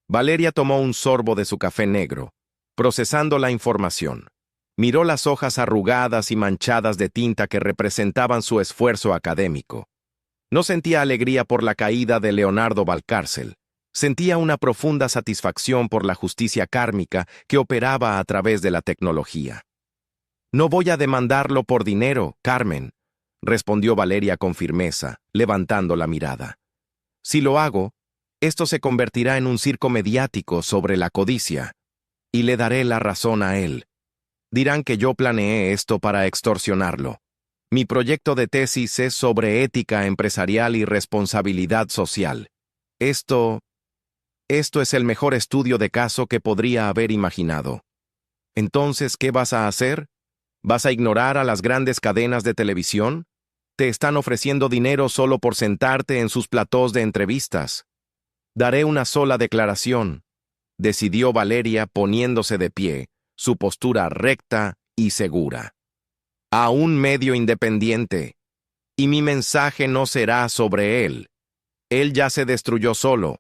Valeria tomó un sorbo de su café negro, procesando la información. Miró las hojas arrugadas y manchadas de tinta que representaban su esfuerzo académico. No sentía alegría por la caída de Leonardo Valcárcel. Sentía una profunda satisfacción por la justicia kármica que operaba a través de la tecnología. «No voy a demandarlo por dinero, Carmen», respondió Valeria con firmeza, levantando la mirada. «Si lo hago, esto se convertirá en un circo mediático sobre la codicia, y le daré la razón a él. Dirán que yo planeé esto para extorsionarlo. Mi proyecto de tesis es sobre ética empresarial y responsabilidad social. Esto es el mejor estudio de caso que podría haber imaginado. Entonces, ¿qué vas a hacer? ¿Vas a ignorar a las grandes cadenas de televisión? Te están ofreciendo dinero solo por sentarte en sus platós de entrevistas. Daré una sola declaración», decidió Valeria poniéndose de pie, su postura recta y segura. «A un medio independiente. Y mi mensaje no será sobre él. Él ya se destruyó solo.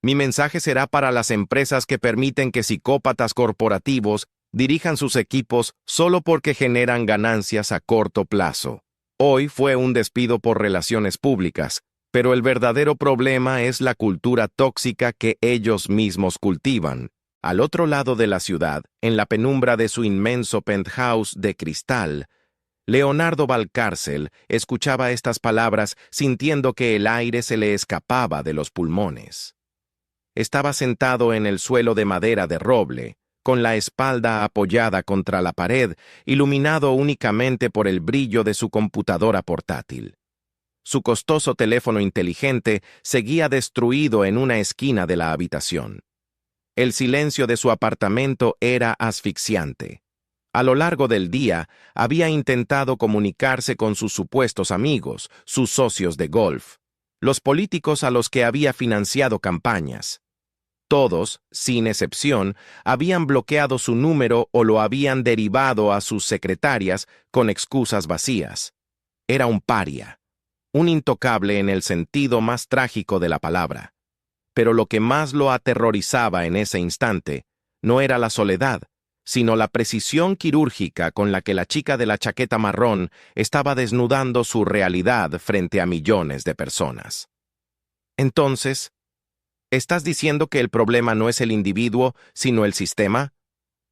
Mi mensaje será para las empresas que permiten que psicópatas corporativos dirijan sus equipos solo porque generan ganancias a corto plazo. Hoy fue un despido por relaciones públicas, pero el verdadero problema es la cultura tóxica que ellos mismos cultivan. Al otro lado de la ciudad, en la penumbra de su inmenso penthouse de cristal, Leonardo Valcárcel escuchaba estas palabras sintiendo que el aire se le escapaba de los pulmones. Estaba sentado en el suelo de madera de roble, con la espalda apoyada contra la pared, iluminado únicamente por el brillo de su computadora portátil. Su costoso teléfono inteligente seguía destruido en una esquina de la habitación. El silencio de su apartamento era asfixiante. A lo largo del día, había intentado comunicarse con sus supuestos amigos, sus socios de golf, los políticos a los que había financiado campañas. Todos, sin excepción, habían bloqueado su número o lo habían derivado a sus secretarias con excusas vacías. Era un paria, un intocable en el sentido más trágico de la palabra. Pero lo que más lo aterrorizaba en ese instante no era la soledad, sino la precisión quirúrgica con la que la chica de la chaqueta marrón estaba desnudando su realidad frente a millones de personas. Entonces, ¿estás diciendo que el problema no es el individuo, sino el sistema?,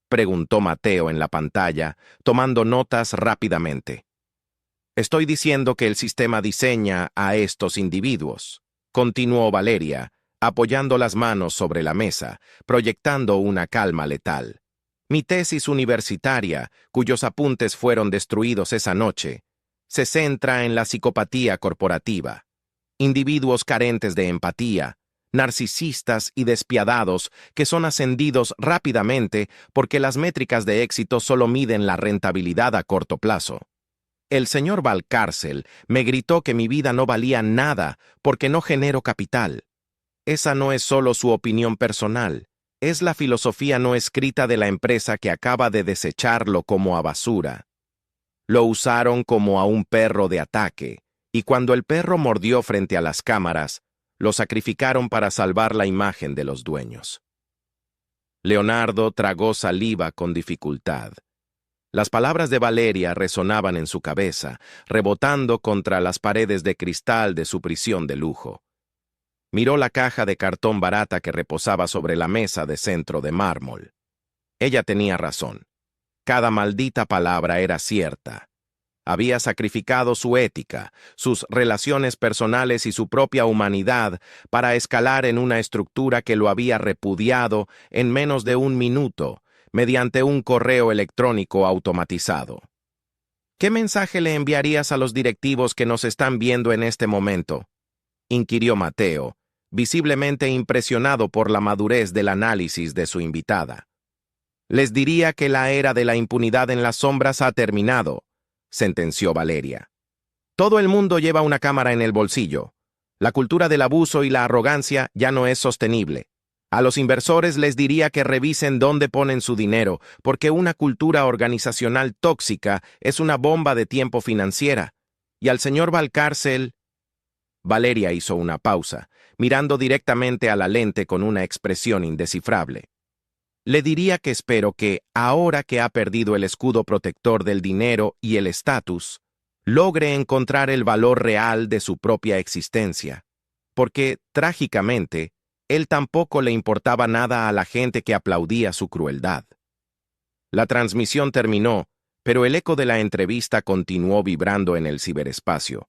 preguntó Mateo en la pantalla, tomando notas rápidamente. Estoy diciendo que el sistema diseña a estos individuos, continuó Valeria, apoyando las manos sobre la mesa, proyectando una calma letal. Mi tesis universitaria, cuyos apuntes fueron destruidos esa noche, se centra en la psicopatía corporativa. Individuos carentes de empatía, narcisistas y despiadados que son ascendidos rápidamente porque las métricas de éxito solo miden la rentabilidad a corto plazo. El señor Valcárcel me gritó que mi vida no valía nada porque no genero capital. Esa no es solo su opinión personal, es la filosofía no escrita de la empresa que acaba de desecharlo como a basura. Lo usaron como a un perro de ataque, y cuando el perro mordió frente a las cámaras, lo sacrificaron para salvar la imagen de los dueños. Leonardo tragó saliva con dificultad. Las palabras de Valeria resonaban en su cabeza, rebotando contra las paredes de cristal de su prisión de lujo. Miró la caja de cartón barata que reposaba sobre la mesa de centro de mármol. Ella tenía razón. Cada maldita palabra era cierta. Había sacrificado su ética, sus relaciones personales y su propia humanidad para escalar en una estructura que lo había repudiado en menos de un minuto, mediante un correo electrónico automatizado. ¿Qué mensaje le enviarías a los directivos que nos están viendo en este momento?, inquirió Mateo, visiblemente impresionado por la madurez del análisis de su invitada. Les diría que la era de la impunidad en las sombras ha terminado, sentenció Valeria. Todo el mundo lleva una cámara en el bolsillo. La cultura del abuso y la arrogancia ya no es sostenible. A los inversores les diría que revisen dónde ponen su dinero, porque una cultura organizacional tóxica es una bomba de tiempo financiera. Y al señor Valcárcel... Valeria hizo una pausa, mirando directamente a la lente con una expresión indescifrable. Le diría que espero que, ahora que ha perdido el escudo protector del dinero y el estatus, logre encontrar el valor real de su propia existencia, porque, trágicamente, él tampoco le importaba nada a la gente que aplaudía su crueldad. La transmisión terminó, pero el eco de la entrevista continuó vibrando en el ciberespacio.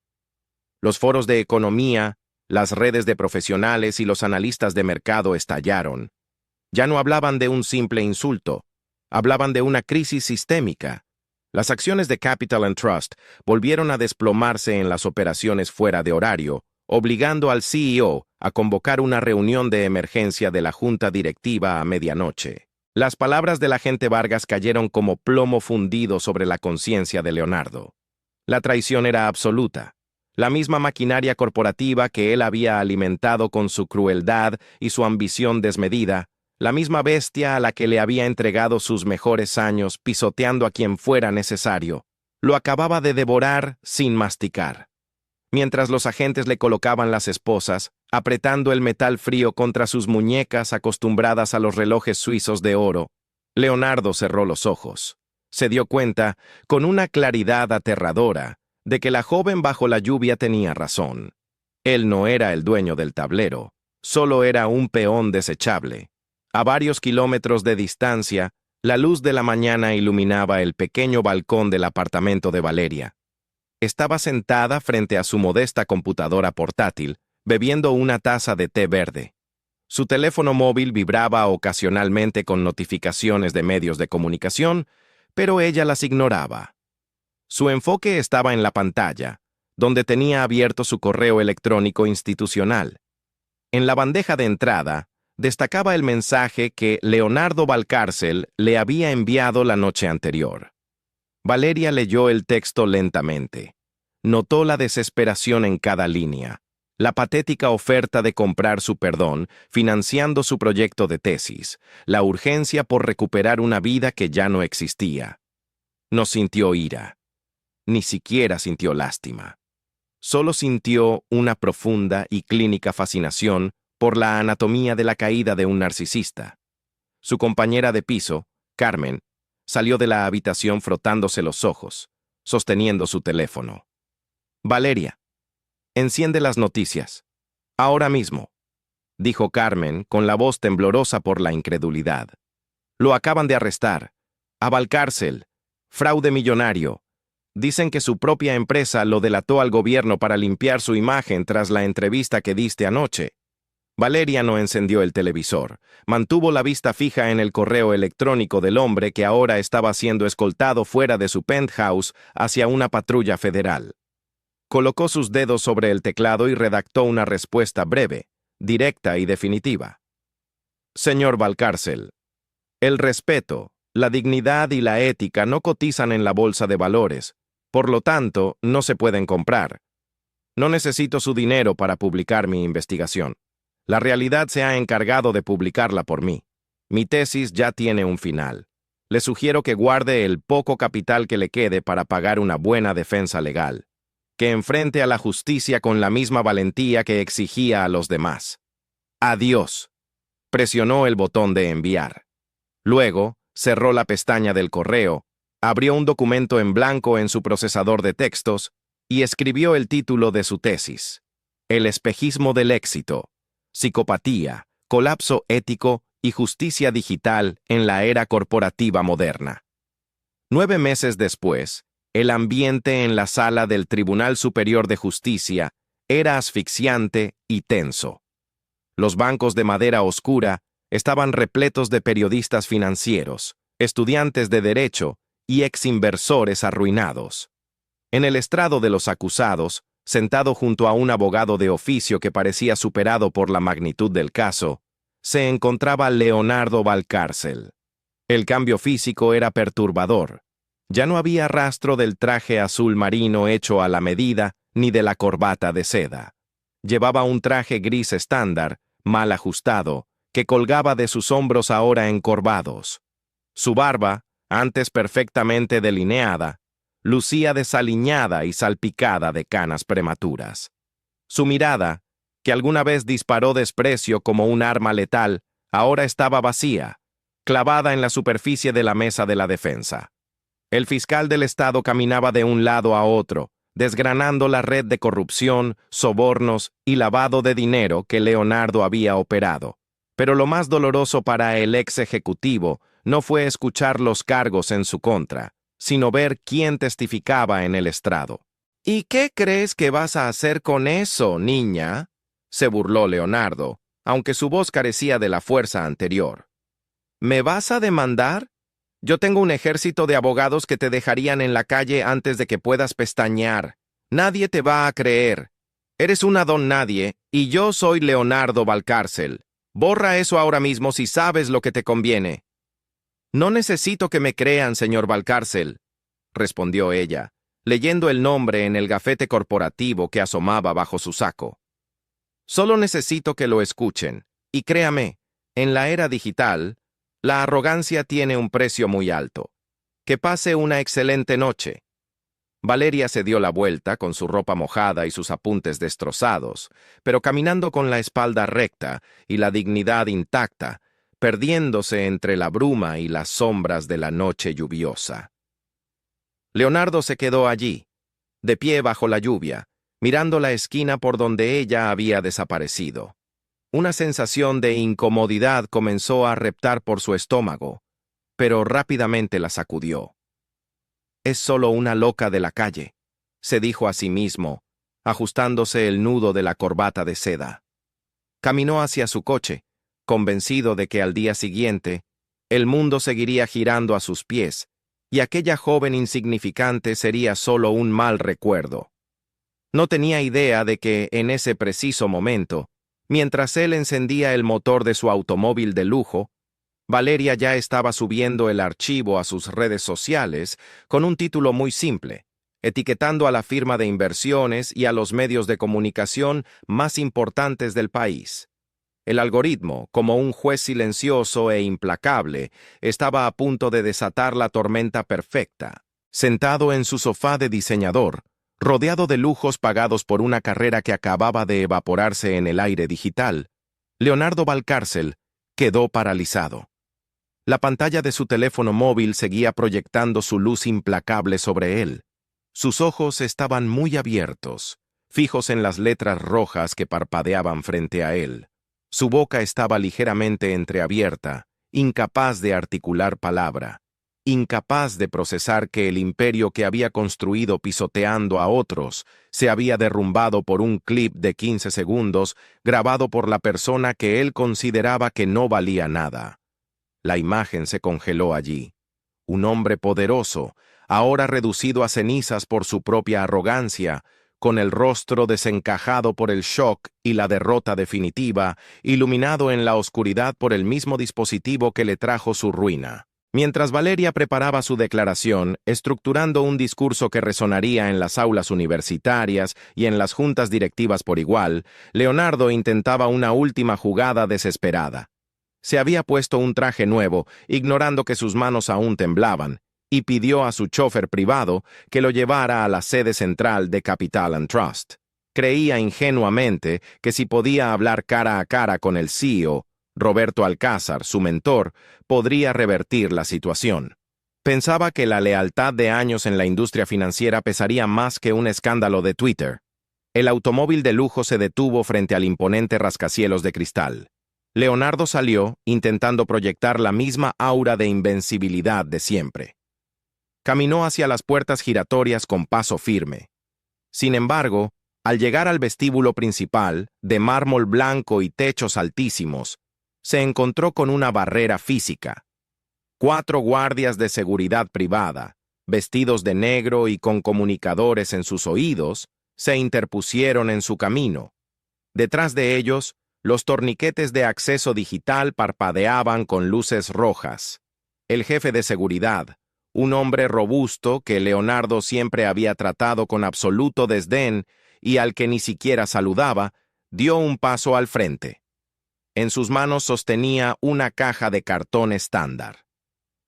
Los foros de economía, las redes de profesionales y los analistas de mercado estallaron. Ya no hablaban de un simple insulto, hablaban de una crisis sistémica. Las acciones de Capital Trust volvieron a desplomarse en las operaciones fuera de horario, obligando al CEO a convocar una reunión de emergencia de la junta directiva a medianoche. Las palabras del agente Vargas cayeron como plomo fundido sobre la conciencia de Leonardo. La traición era absoluta. La misma maquinaria corporativa que él había alimentado con su crueldad y su ambición desmedida, la misma bestia a la que le había entregado sus mejores años pisoteando a quien fuera necesario, lo acababa de devorar sin masticar. Mientras los agentes le colocaban las esposas, apretando el metal frío contra sus muñecas acostumbradas a los relojes suizos de oro, Leonardo cerró los ojos. Se dio cuenta, con una claridad aterradora, de que la joven bajo la lluvia tenía razón. Él no era el dueño del tablero, solo era un peón desechable. A varios kilómetros de distancia, la luz de la mañana iluminaba el pequeño balcón del apartamento de Valeria. Estaba sentada frente a su modesta computadora portátil, bebiendo una taza de té verde. Su teléfono móvil vibraba ocasionalmente con notificaciones de medios de comunicación, pero ella las ignoraba. Su enfoque estaba en la pantalla, donde tenía abierto su correo electrónico institucional. En la bandeja de entrada, destacaba el mensaje que Leonardo Valcárcel le había enviado la noche anterior. Valeria leyó el texto lentamente. Notó la desesperación en cada línea, la patética oferta de comprar su perdón, financiando su proyecto de tesis, la urgencia por recuperar una vida que ya no existía. No sintió ira, ni siquiera sintió lástima. Solo sintió una profunda y clínica fascinación por la anatomía de la caída de un narcisista. Su compañera de piso, Carmen, salió de la habitación frotándose los ojos, sosteniendo su teléfono. «Valeria, enciende las noticias. Ahora mismo», dijo Carmen con la voz temblorosa por la incredulidad. «Lo acaban de arrestar. A Valcárcel. Fraude millonario. Dicen que su propia empresa lo delató al gobierno para limpiar su imagen tras la entrevista que diste anoche». Valeria no encendió el televisor. Mantuvo la vista fija en el correo electrónico del hombre que ahora estaba siendo escoltado fuera de su penthouse hacia una patrulla federal. Colocó sus dedos sobre el teclado y redactó una respuesta breve, directa y definitiva. «Señor Valcárcel, el respeto, la dignidad y la ética no cotizan en la bolsa de valores, por lo tanto, no se pueden comprar. No necesito su dinero para publicar mi investigación. La realidad se ha encargado de publicarla por mí. Mi tesis ya tiene un final. Le sugiero que guarde el poco capital que le quede para pagar una buena defensa legal. Que enfrente a la justicia con la misma valentía que exigía a los demás. Adiós». Presionó el botón de enviar. Luego, cerró la pestaña del correo, abrió un documento en blanco en su procesador de textos y escribió el título de su tesis: El espejismo del éxito. Psicopatía, colapso ético y justicia digital en la era corporativa moderna. 9 meses después, el ambiente en la sala del Tribunal Superior de Justicia era asfixiante y tenso. Los bancos de madera oscura estaban repletos de periodistas financieros, estudiantes de derecho y exinversores arruinados. En el estrado de los acusados, sentado junto a un abogado de oficio que parecía superado por la magnitud del caso, se encontraba Leonardo Valcárcel. El cambio físico era perturbador. Ya no había rastro del traje azul marino hecho a la medida ni de la corbata de seda. Llevaba un traje gris estándar, mal ajustado, que colgaba de sus hombros ahora encorvados. Su barba, antes perfectamente delineada, lucía desaliñada y salpicada de canas prematuras. Su mirada, que alguna vez disparó desprecio como un arma letal, ahora estaba vacía, clavada en la superficie de la mesa de la defensa. El fiscal del Estado caminaba de un lado a otro, desgranando la red de corrupción, sobornos y lavado de dinero que Leonardo había operado. Pero lo más doloroso para el ex ejecutivo no fue escuchar los cargos en su contra, sino ver quién testificaba en el estrado. ¿Y qué crees que vas a hacer con eso, niña?, se burló Leonardo, aunque su voz carecía de la fuerza anterior. ¿Me vas a demandar? Yo tengo un ejército de abogados que te dejarían en la calle antes de que puedas pestañear. Nadie te va a creer. Eres una don nadie, y yo soy Leonardo Valcárcel. Borra eso ahora mismo si sabes lo que te conviene. No necesito que me crean, señor Valcárcel, respondió ella, leyendo el nombre en el gafete corporativo que asomaba bajo su saco. Solo necesito que lo escuchen, y créame, en la era digital, la arrogancia tiene un precio muy alto. Que pase una excelente noche. Valeria se dio la vuelta con su ropa mojada y sus apuntes destrozados, pero caminando con la espalda recta y la dignidad intacta, perdiéndose entre la bruma y las sombras de la noche lluviosa. Leonardo se quedó allí, de pie bajo la lluvia, mirando la esquina por donde ella había desaparecido. Una sensación de incomodidad comenzó a reptar por su estómago, pero rápidamente la sacudió. Es solo una loca de la calle, se dijo a sí mismo, ajustándose el nudo de la corbata de seda. Caminó hacia su coche, convencido de que al día siguiente, el mundo seguiría girando a sus pies, y aquella joven insignificante sería solo un mal recuerdo. No tenía idea de que, en ese preciso momento, mientras él encendía el motor de su automóvil de lujo, Valeria ya estaba subiendo el archivo a sus redes sociales con un título muy simple, etiquetando a la firma de inversiones y a los medios de comunicación más importantes del país. El algoritmo, como un juez silencioso e implacable, estaba a punto de desatar la tormenta perfecta. Sentado en su sofá de diseñador, rodeado de lujos pagados por una carrera que acababa de evaporarse en el aire digital, Leonardo Valcárcel quedó paralizado. La pantalla de su teléfono móvil seguía proyectando su luz implacable sobre él. Sus ojos estaban muy abiertos, fijos en las letras rojas que parpadeaban frente a él. Su boca estaba ligeramente entreabierta, incapaz de articular palabra, incapaz de procesar que el imperio que había construido pisoteando a otros se había derrumbado por un clip de 15 segundos grabado por la persona que él consideraba que no valía nada. La imagen se congeló allí. Un hombre poderoso, ahora reducido a cenizas por su propia arrogancia, con el rostro desencajado por el shock y la derrota definitiva, iluminado en la oscuridad por el mismo dispositivo que le trajo su ruina. Mientras Valeria preparaba su declaración, estructurando un discurso que resonaría en las aulas universitarias y en las juntas directivas por igual, Leonardo intentaba una última jugada desesperada. Se había puesto un traje nuevo, ignorando que sus manos aún temblaban, y pidió a su chofer privado que lo llevara a la sede central de Capital & Trust. Creía ingenuamente que si podía hablar cara a cara con el CEO, Roberto Alcázar, su mentor, podría revertir la situación. Pensaba que la lealtad de años en la industria financiera pesaría más que un escándalo de Twitter. El automóvil de lujo se detuvo frente al imponente rascacielos de cristal. Leonardo salió, intentando proyectar la misma aura de invencibilidad de siempre. Caminó hacia las puertas giratorias con paso firme. Sin embargo, al llegar al vestíbulo principal, de mármol blanco y techos altísimos, se encontró con una barrera física. 4 guardias de seguridad privada, vestidos de negro y con comunicadores en sus oídos, se interpusieron en su camino. Detrás de ellos, los torniquetes de acceso digital parpadeaban con luces rojas. El jefe de seguridad, un hombre robusto que Leonardo siempre había tratado con absoluto desdén y al que ni siquiera saludaba, dio un paso al frente. En sus manos sostenía una caja de cartón estándar.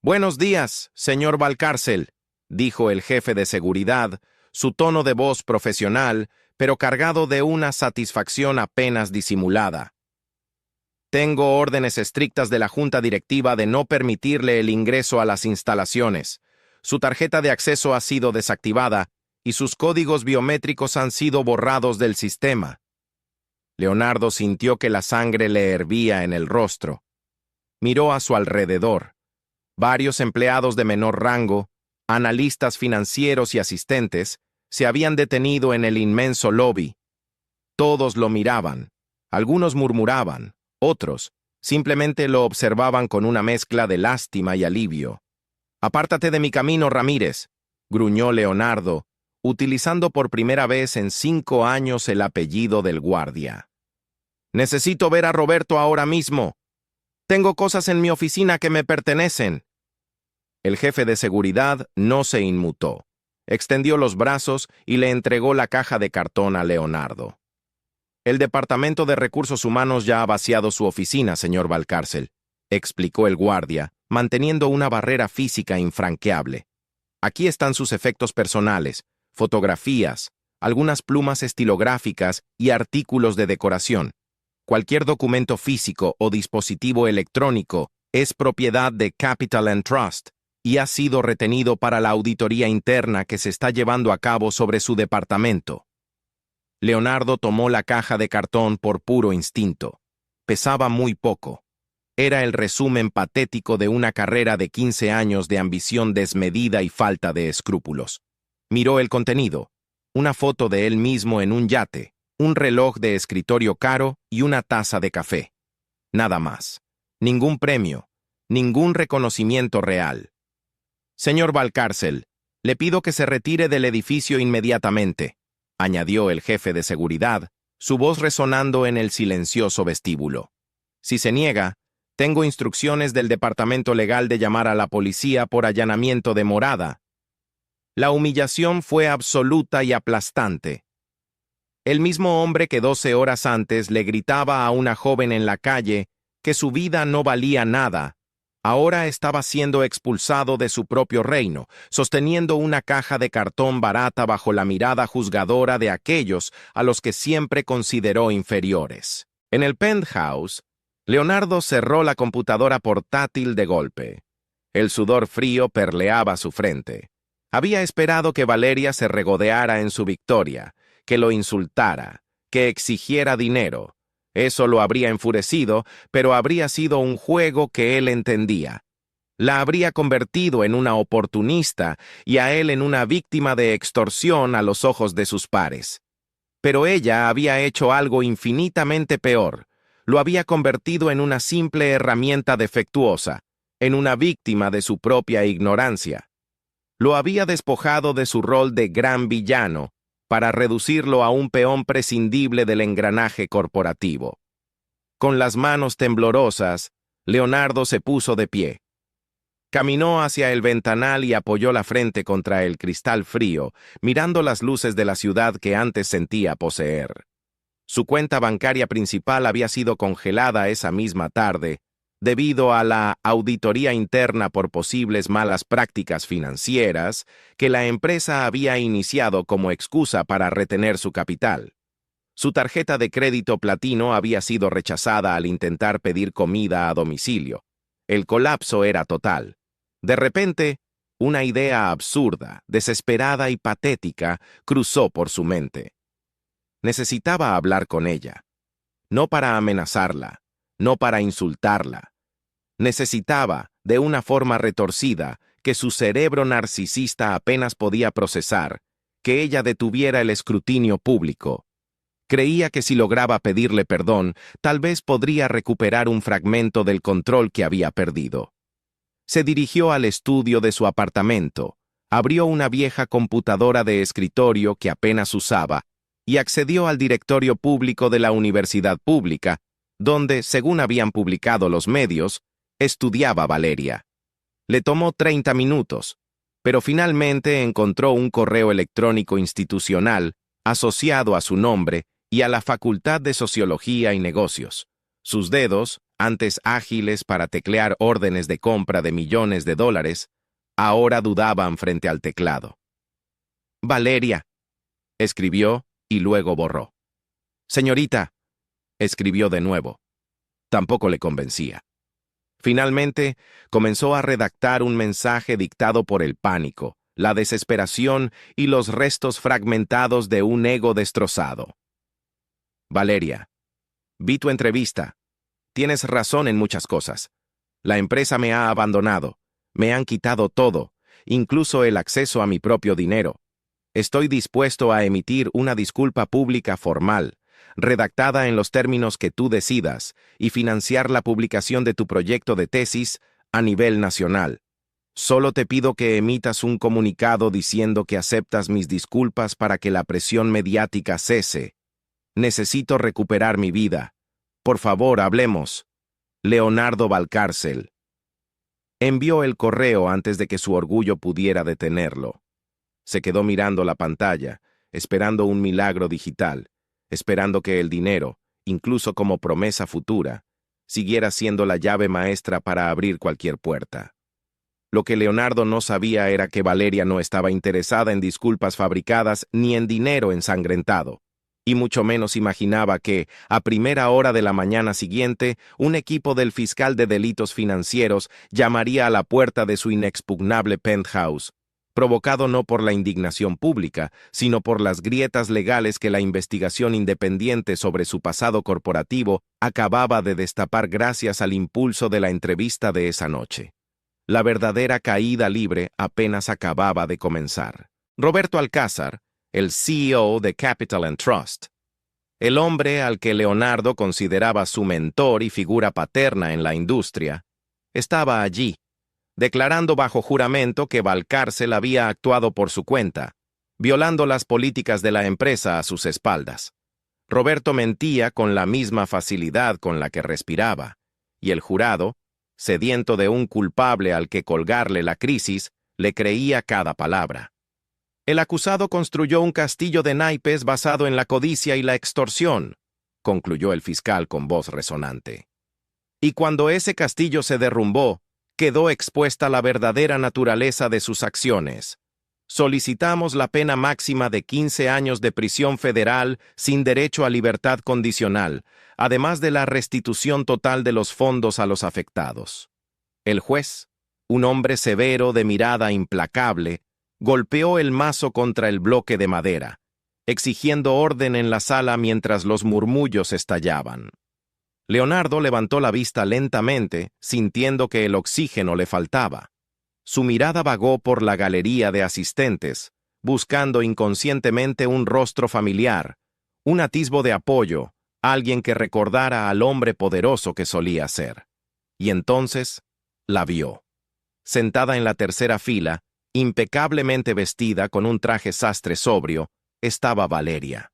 «Buenos días, señor Valcárcel», dijo el jefe de seguridad, su tono de voz profesional, pero cargado de una satisfacción apenas disimulada. «Tengo órdenes estrictas de la Junta Directiva de no permitirle el ingreso a las instalaciones. Su tarjeta de acceso ha sido desactivada y sus códigos biométricos han sido borrados del sistema». Leonardo sintió que la sangre le hervía en el rostro. Miró a su alrededor. Varios empleados de menor rango, analistas financieros y asistentes, se habían detenido en el inmenso lobby. Todos lo miraban. Algunos murmuraban. Otros simplemente lo observaban con una mezcla de lástima y alivio. «Apártate de mi camino, Ramírez», gruñó Leonardo, utilizando por primera vez en 5 años el apellido del guardia. «Necesito ver a Roberto ahora mismo. Tengo cosas en mi oficina que me pertenecen». El jefe de seguridad no se inmutó. Extendió los brazos y le entregó la caja de cartón a Leonardo. «El Departamento de Recursos Humanos ya ha vaciado su oficina, señor Valcárcel», explicó el guardia, manteniendo una barrera física infranqueable. «Aquí están sus efectos personales, fotografías, algunas plumas estilográficas y artículos de decoración. Cualquier documento físico o dispositivo electrónico es propiedad de Capital and Trust y ha sido retenido para la auditoría interna que se está llevando a cabo sobre su departamento». Leonardo tomó la caja de cartón por puro instinto. Pesaba muy poco. Era el resumen patético de una carrera de 15 años de ambición desmedida y falta de escrúpulos. Miró el contenido: una foto de él mismo en un yate, un reloj de escritorio caro y una taza de café. Nada más. Ningún premio, ningún reconocimiento real. «Señor Valcárcel, le pido que se retire del edificio inmediatamente», añadió el jefe de seguridad, su voz resonando en el silencioso vestíbulo. «Si se niega, tengo instrucciones del departamento legal de llamar a la policía por allanamiento de morada». La humillación fue absoluta y aplastante. El mismo hombre que 12 horas antes le gritaba a una joven en la calle que su vida no valía nada, ahora estaba siendo expulsado de su propio reino, sosteniendo una caja de cartón barata bajo la mirada juzgadora de aquellos a los que siempre consideró inferiores. En el penthouse, Leonardo cerró la computadora portátil de golpe. El sudor frío perleaba su frente. Había esperado que Valeria se regodeara en su victoria, que lo insultara, que exigiera dinero. Eso lo habría enfurecido, pero habría sido un juego que él entendía. La habría convertido en una oportunista y a él en una víctima de extorsión a los ojos de sus pares. Pero ella había hecho algo infinitamente peor. Lo había convertido en una simple herramienta defectuosa, en una víctima de su propia ignorancia. Lo había despojado de su rol de gran villano, para reducirlo a un peón prescindible del engranaje corporativo. Con las manos temblorosas, Leonardo se puso de pie. Caminó hacia el ventanal y apoyó la frente contra el cristal frío, mirando las luces de la ciudad que antes sentía poseer. Su cuenta bancaria principal había sido congelada esa misma tarde, debido a la auditoría interna por posibles malas prácticas financieras que la empresa había iniciado como excusa para retener su capital. Su tarjeta de crédito platino había sido rechazada al intentar pedir comida a domicilio. El colapso era total. De repente, una idea absurda, desesperada y patética cruzó por su mente. Necesitaba hablar con ella. No para amenazarla, no para insultarla. Necesitaba, de una forma retorcida, que su cerebro narcisista apenas podía procesar, que ella detuviera el escrutinio público. Creía que si lograba pedirle perdón, tal vez podría recuperar un fragmento del control que había perdido. Se dirigió al estudio de su apartamento, abrió una vieja computadora de escritorio que apenas usaba y accedió al directorio público de la universidad pública, donde, según habían publicado los medios, estudiaba Valeria. Le tomó 30 minutos, pero finalmente encontró un correo electrónico institucional asociado a su nombre y a la Facultad de Sociología y Negocios. Sus dedos, antes ágiles para teclear órdenes de compra de millones de dólares, ahora dudaban frente al teclado. Valeria, escribió y luego borró. Señorita, escribió de nuevo. Tampoco le convencía. Finalmente, comenzó a redactar un mensaje dictado por el pánico, la desesperación y los restos fragmentados de un ego destrozado. Valeria, vi tu entrevista. Tienes razón en muchas cosas. La empresa me ha abandonado. Me han quitado todo, incluso el acceso a mi propio dinero. Estoy dispuesto a emitir una disculpa pública formal, redactada en los términos que tú decidas, y financiar la publicación de tu proyecto de tesis a nivel nacional. Solo te pido que emitas un comunicado diciendo que aceptas mis disculpas para que la presión mediática cese. Necesito recuperar mi vida. Por favor, hablemos. Leonardo Valcárcel. Envió el correo antes de que su orgullo pudiera detenerlo. Se quedó mirando la pantalla, esperando un milagro digital, esperando que el dinero, incluso como promesa futura, siguiera siendo la llave maestra para abrir cualquier puerta. Lo que Leonardo no sabía era que Valeria no estaba interesada en disculpas fabricadas ni en dinero ensangrentado, y mucho menos imaginaba que, a primera hora de la mañana siguiente, un equipo del fiscal de delitos financieros llamaría a la puerta de su inexpugnable penthouse, provocado no por la indignación pública, sino por las grietas legales que la investigación independiente sobre su pasado corporativo acababa de destapar gracias al impulso de la entrevista de esa noche. La verdadera caída libre apenas acababa de comenzar. Roberto Alcázar, el CEO de Capital and Trust, el hombre al que Leonardo consideraba su mentor y figura paterna en la industria, estaba allí, declarando bajo juramento que Valcárcel había actuado por su cuenta, violando las políticas de la empresa a sus espaldas. Roberto mentía con la misma facilidad con la que respiraba, y el jurado, sediento de un culpable al que colgarle la crisis, le creía cada palabra. El acusado construyó un castillo de naipes basado en la codicia y la extorsión, concluyó el fiscal con voz resonante. Y cuando ese castillo se derrumbó, quedó expuesta la verdadera naturaleza de sus acciones. Solicitamos la pena máxima de 15 años de prisión federal sin derecho a libertad condicional, además de la restitución total de los fondos a los afectados. El juez, un hombre severo de mirada implacable, golpeó el mazo contra el bloque de madera, exigiendo orden en la sala mientras los murmullos estallaban. Leonardo levantó la vista lentamente, sintiendo que el oxígeno le faltaba. Su mirada vagó por la galería de asistentes, buscando inconscientemente un rostro familiar, un atisbo de apoyo, alguien que recordara al hombre poderoso que solía ser. Y entonces la vio. Sentada en la tercera fila, impecablemente vestida con un traje sastre sobrio, estaba Valeria.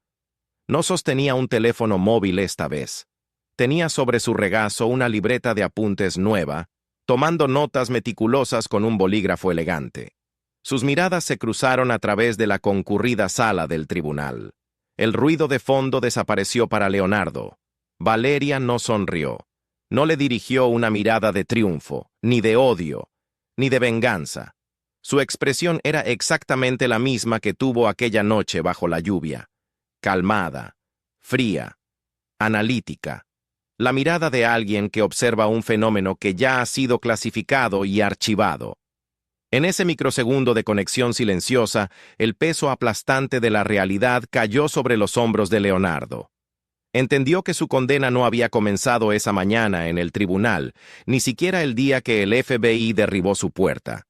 No sostenía un teléfono móvil esta vez. Tenía sobre su regazo una libreta de apuntes nueva, tomando notas meticulosas con un bolígrafo elegante. Sus miradas se cruzaron a través de la concurrida sala del tribunal. El ruido de fondo desapareció para Leonardo. Valeria no sonrió. No le dirigió una mirada de triunfo, ni de odio, ni de venganza. Su expresión era exactamente la misma que tuvo aquella noche bajo la lluvia. Calmada, fría, analítica. La mirada de alguien que observa un fenómeno que ya ha sido clasificado y archivado. En ese microsegundo de conexión silenciosa, el peso aplastante de la realidad cayó sobre los hombros de Leonardo. Entendió que su condena no había comenzado esa mañana en el tribunal, ni siquiera el día que el FBI derribó su puerta.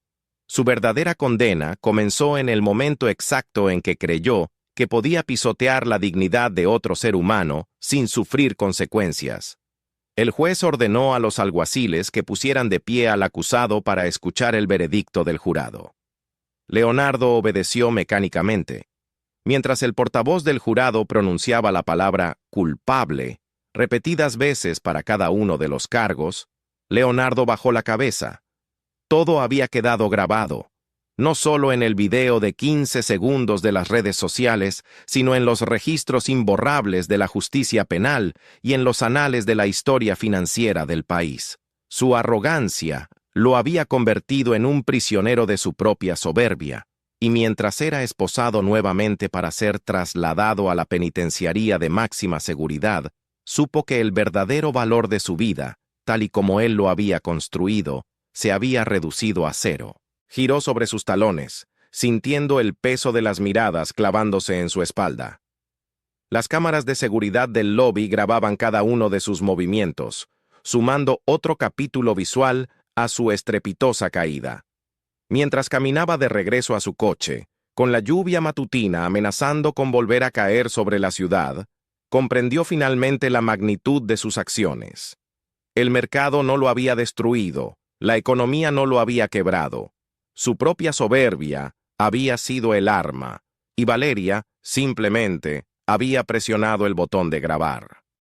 Su verdadera condena comenzó en el momento exacto en que creyó que podía pisotear la dignidad de otro ser humano sin sufrir consecuencias. El juez ordenó a los alguaciles que pusieran de pie al acusado para escuchar el veredicto del jurado. Leonardo obedeció mecánicamente. Mientras el portavoz del jurado pronunciaba la palabra culpable, repetidas veces para cada uno de los cargos, Leonardo bajó la cabeza. Todo había quedado grabado. no solo en el video de 15 segundos de las redes sociales, sino en los registros imborrables de la justicia penal y en los anales de la historia financiera del país. Su arrogancia lo había convertido en un prisionero de su propia soberbia, y mientras era esposado nuevamente para ser trasladado a la penitenciaría de máxima seguridad, supo que el verdadero valor de su vida, tal y como él lo había construido, se había reducido a cero. Giró sobre sus talones, sintiendo el peso de las miradas clavándose en su espalda. Las cámaras de seguridad del lobby grababan cada uno de sus movimientos, sumando otro capítulo visual a su estrepitosa caída. Mientras caminaba de regreso a su coche, con la lluvia matutina amenazando con volver a caer sobre la ciudad, comprendió finalmente la magnitud de sus acciones. El mercado no lo había destruido, la economía no lo había quebrado. Su propia soberbia había sido el arma, y Valeria, simplemente, había presionado el botón de grabar.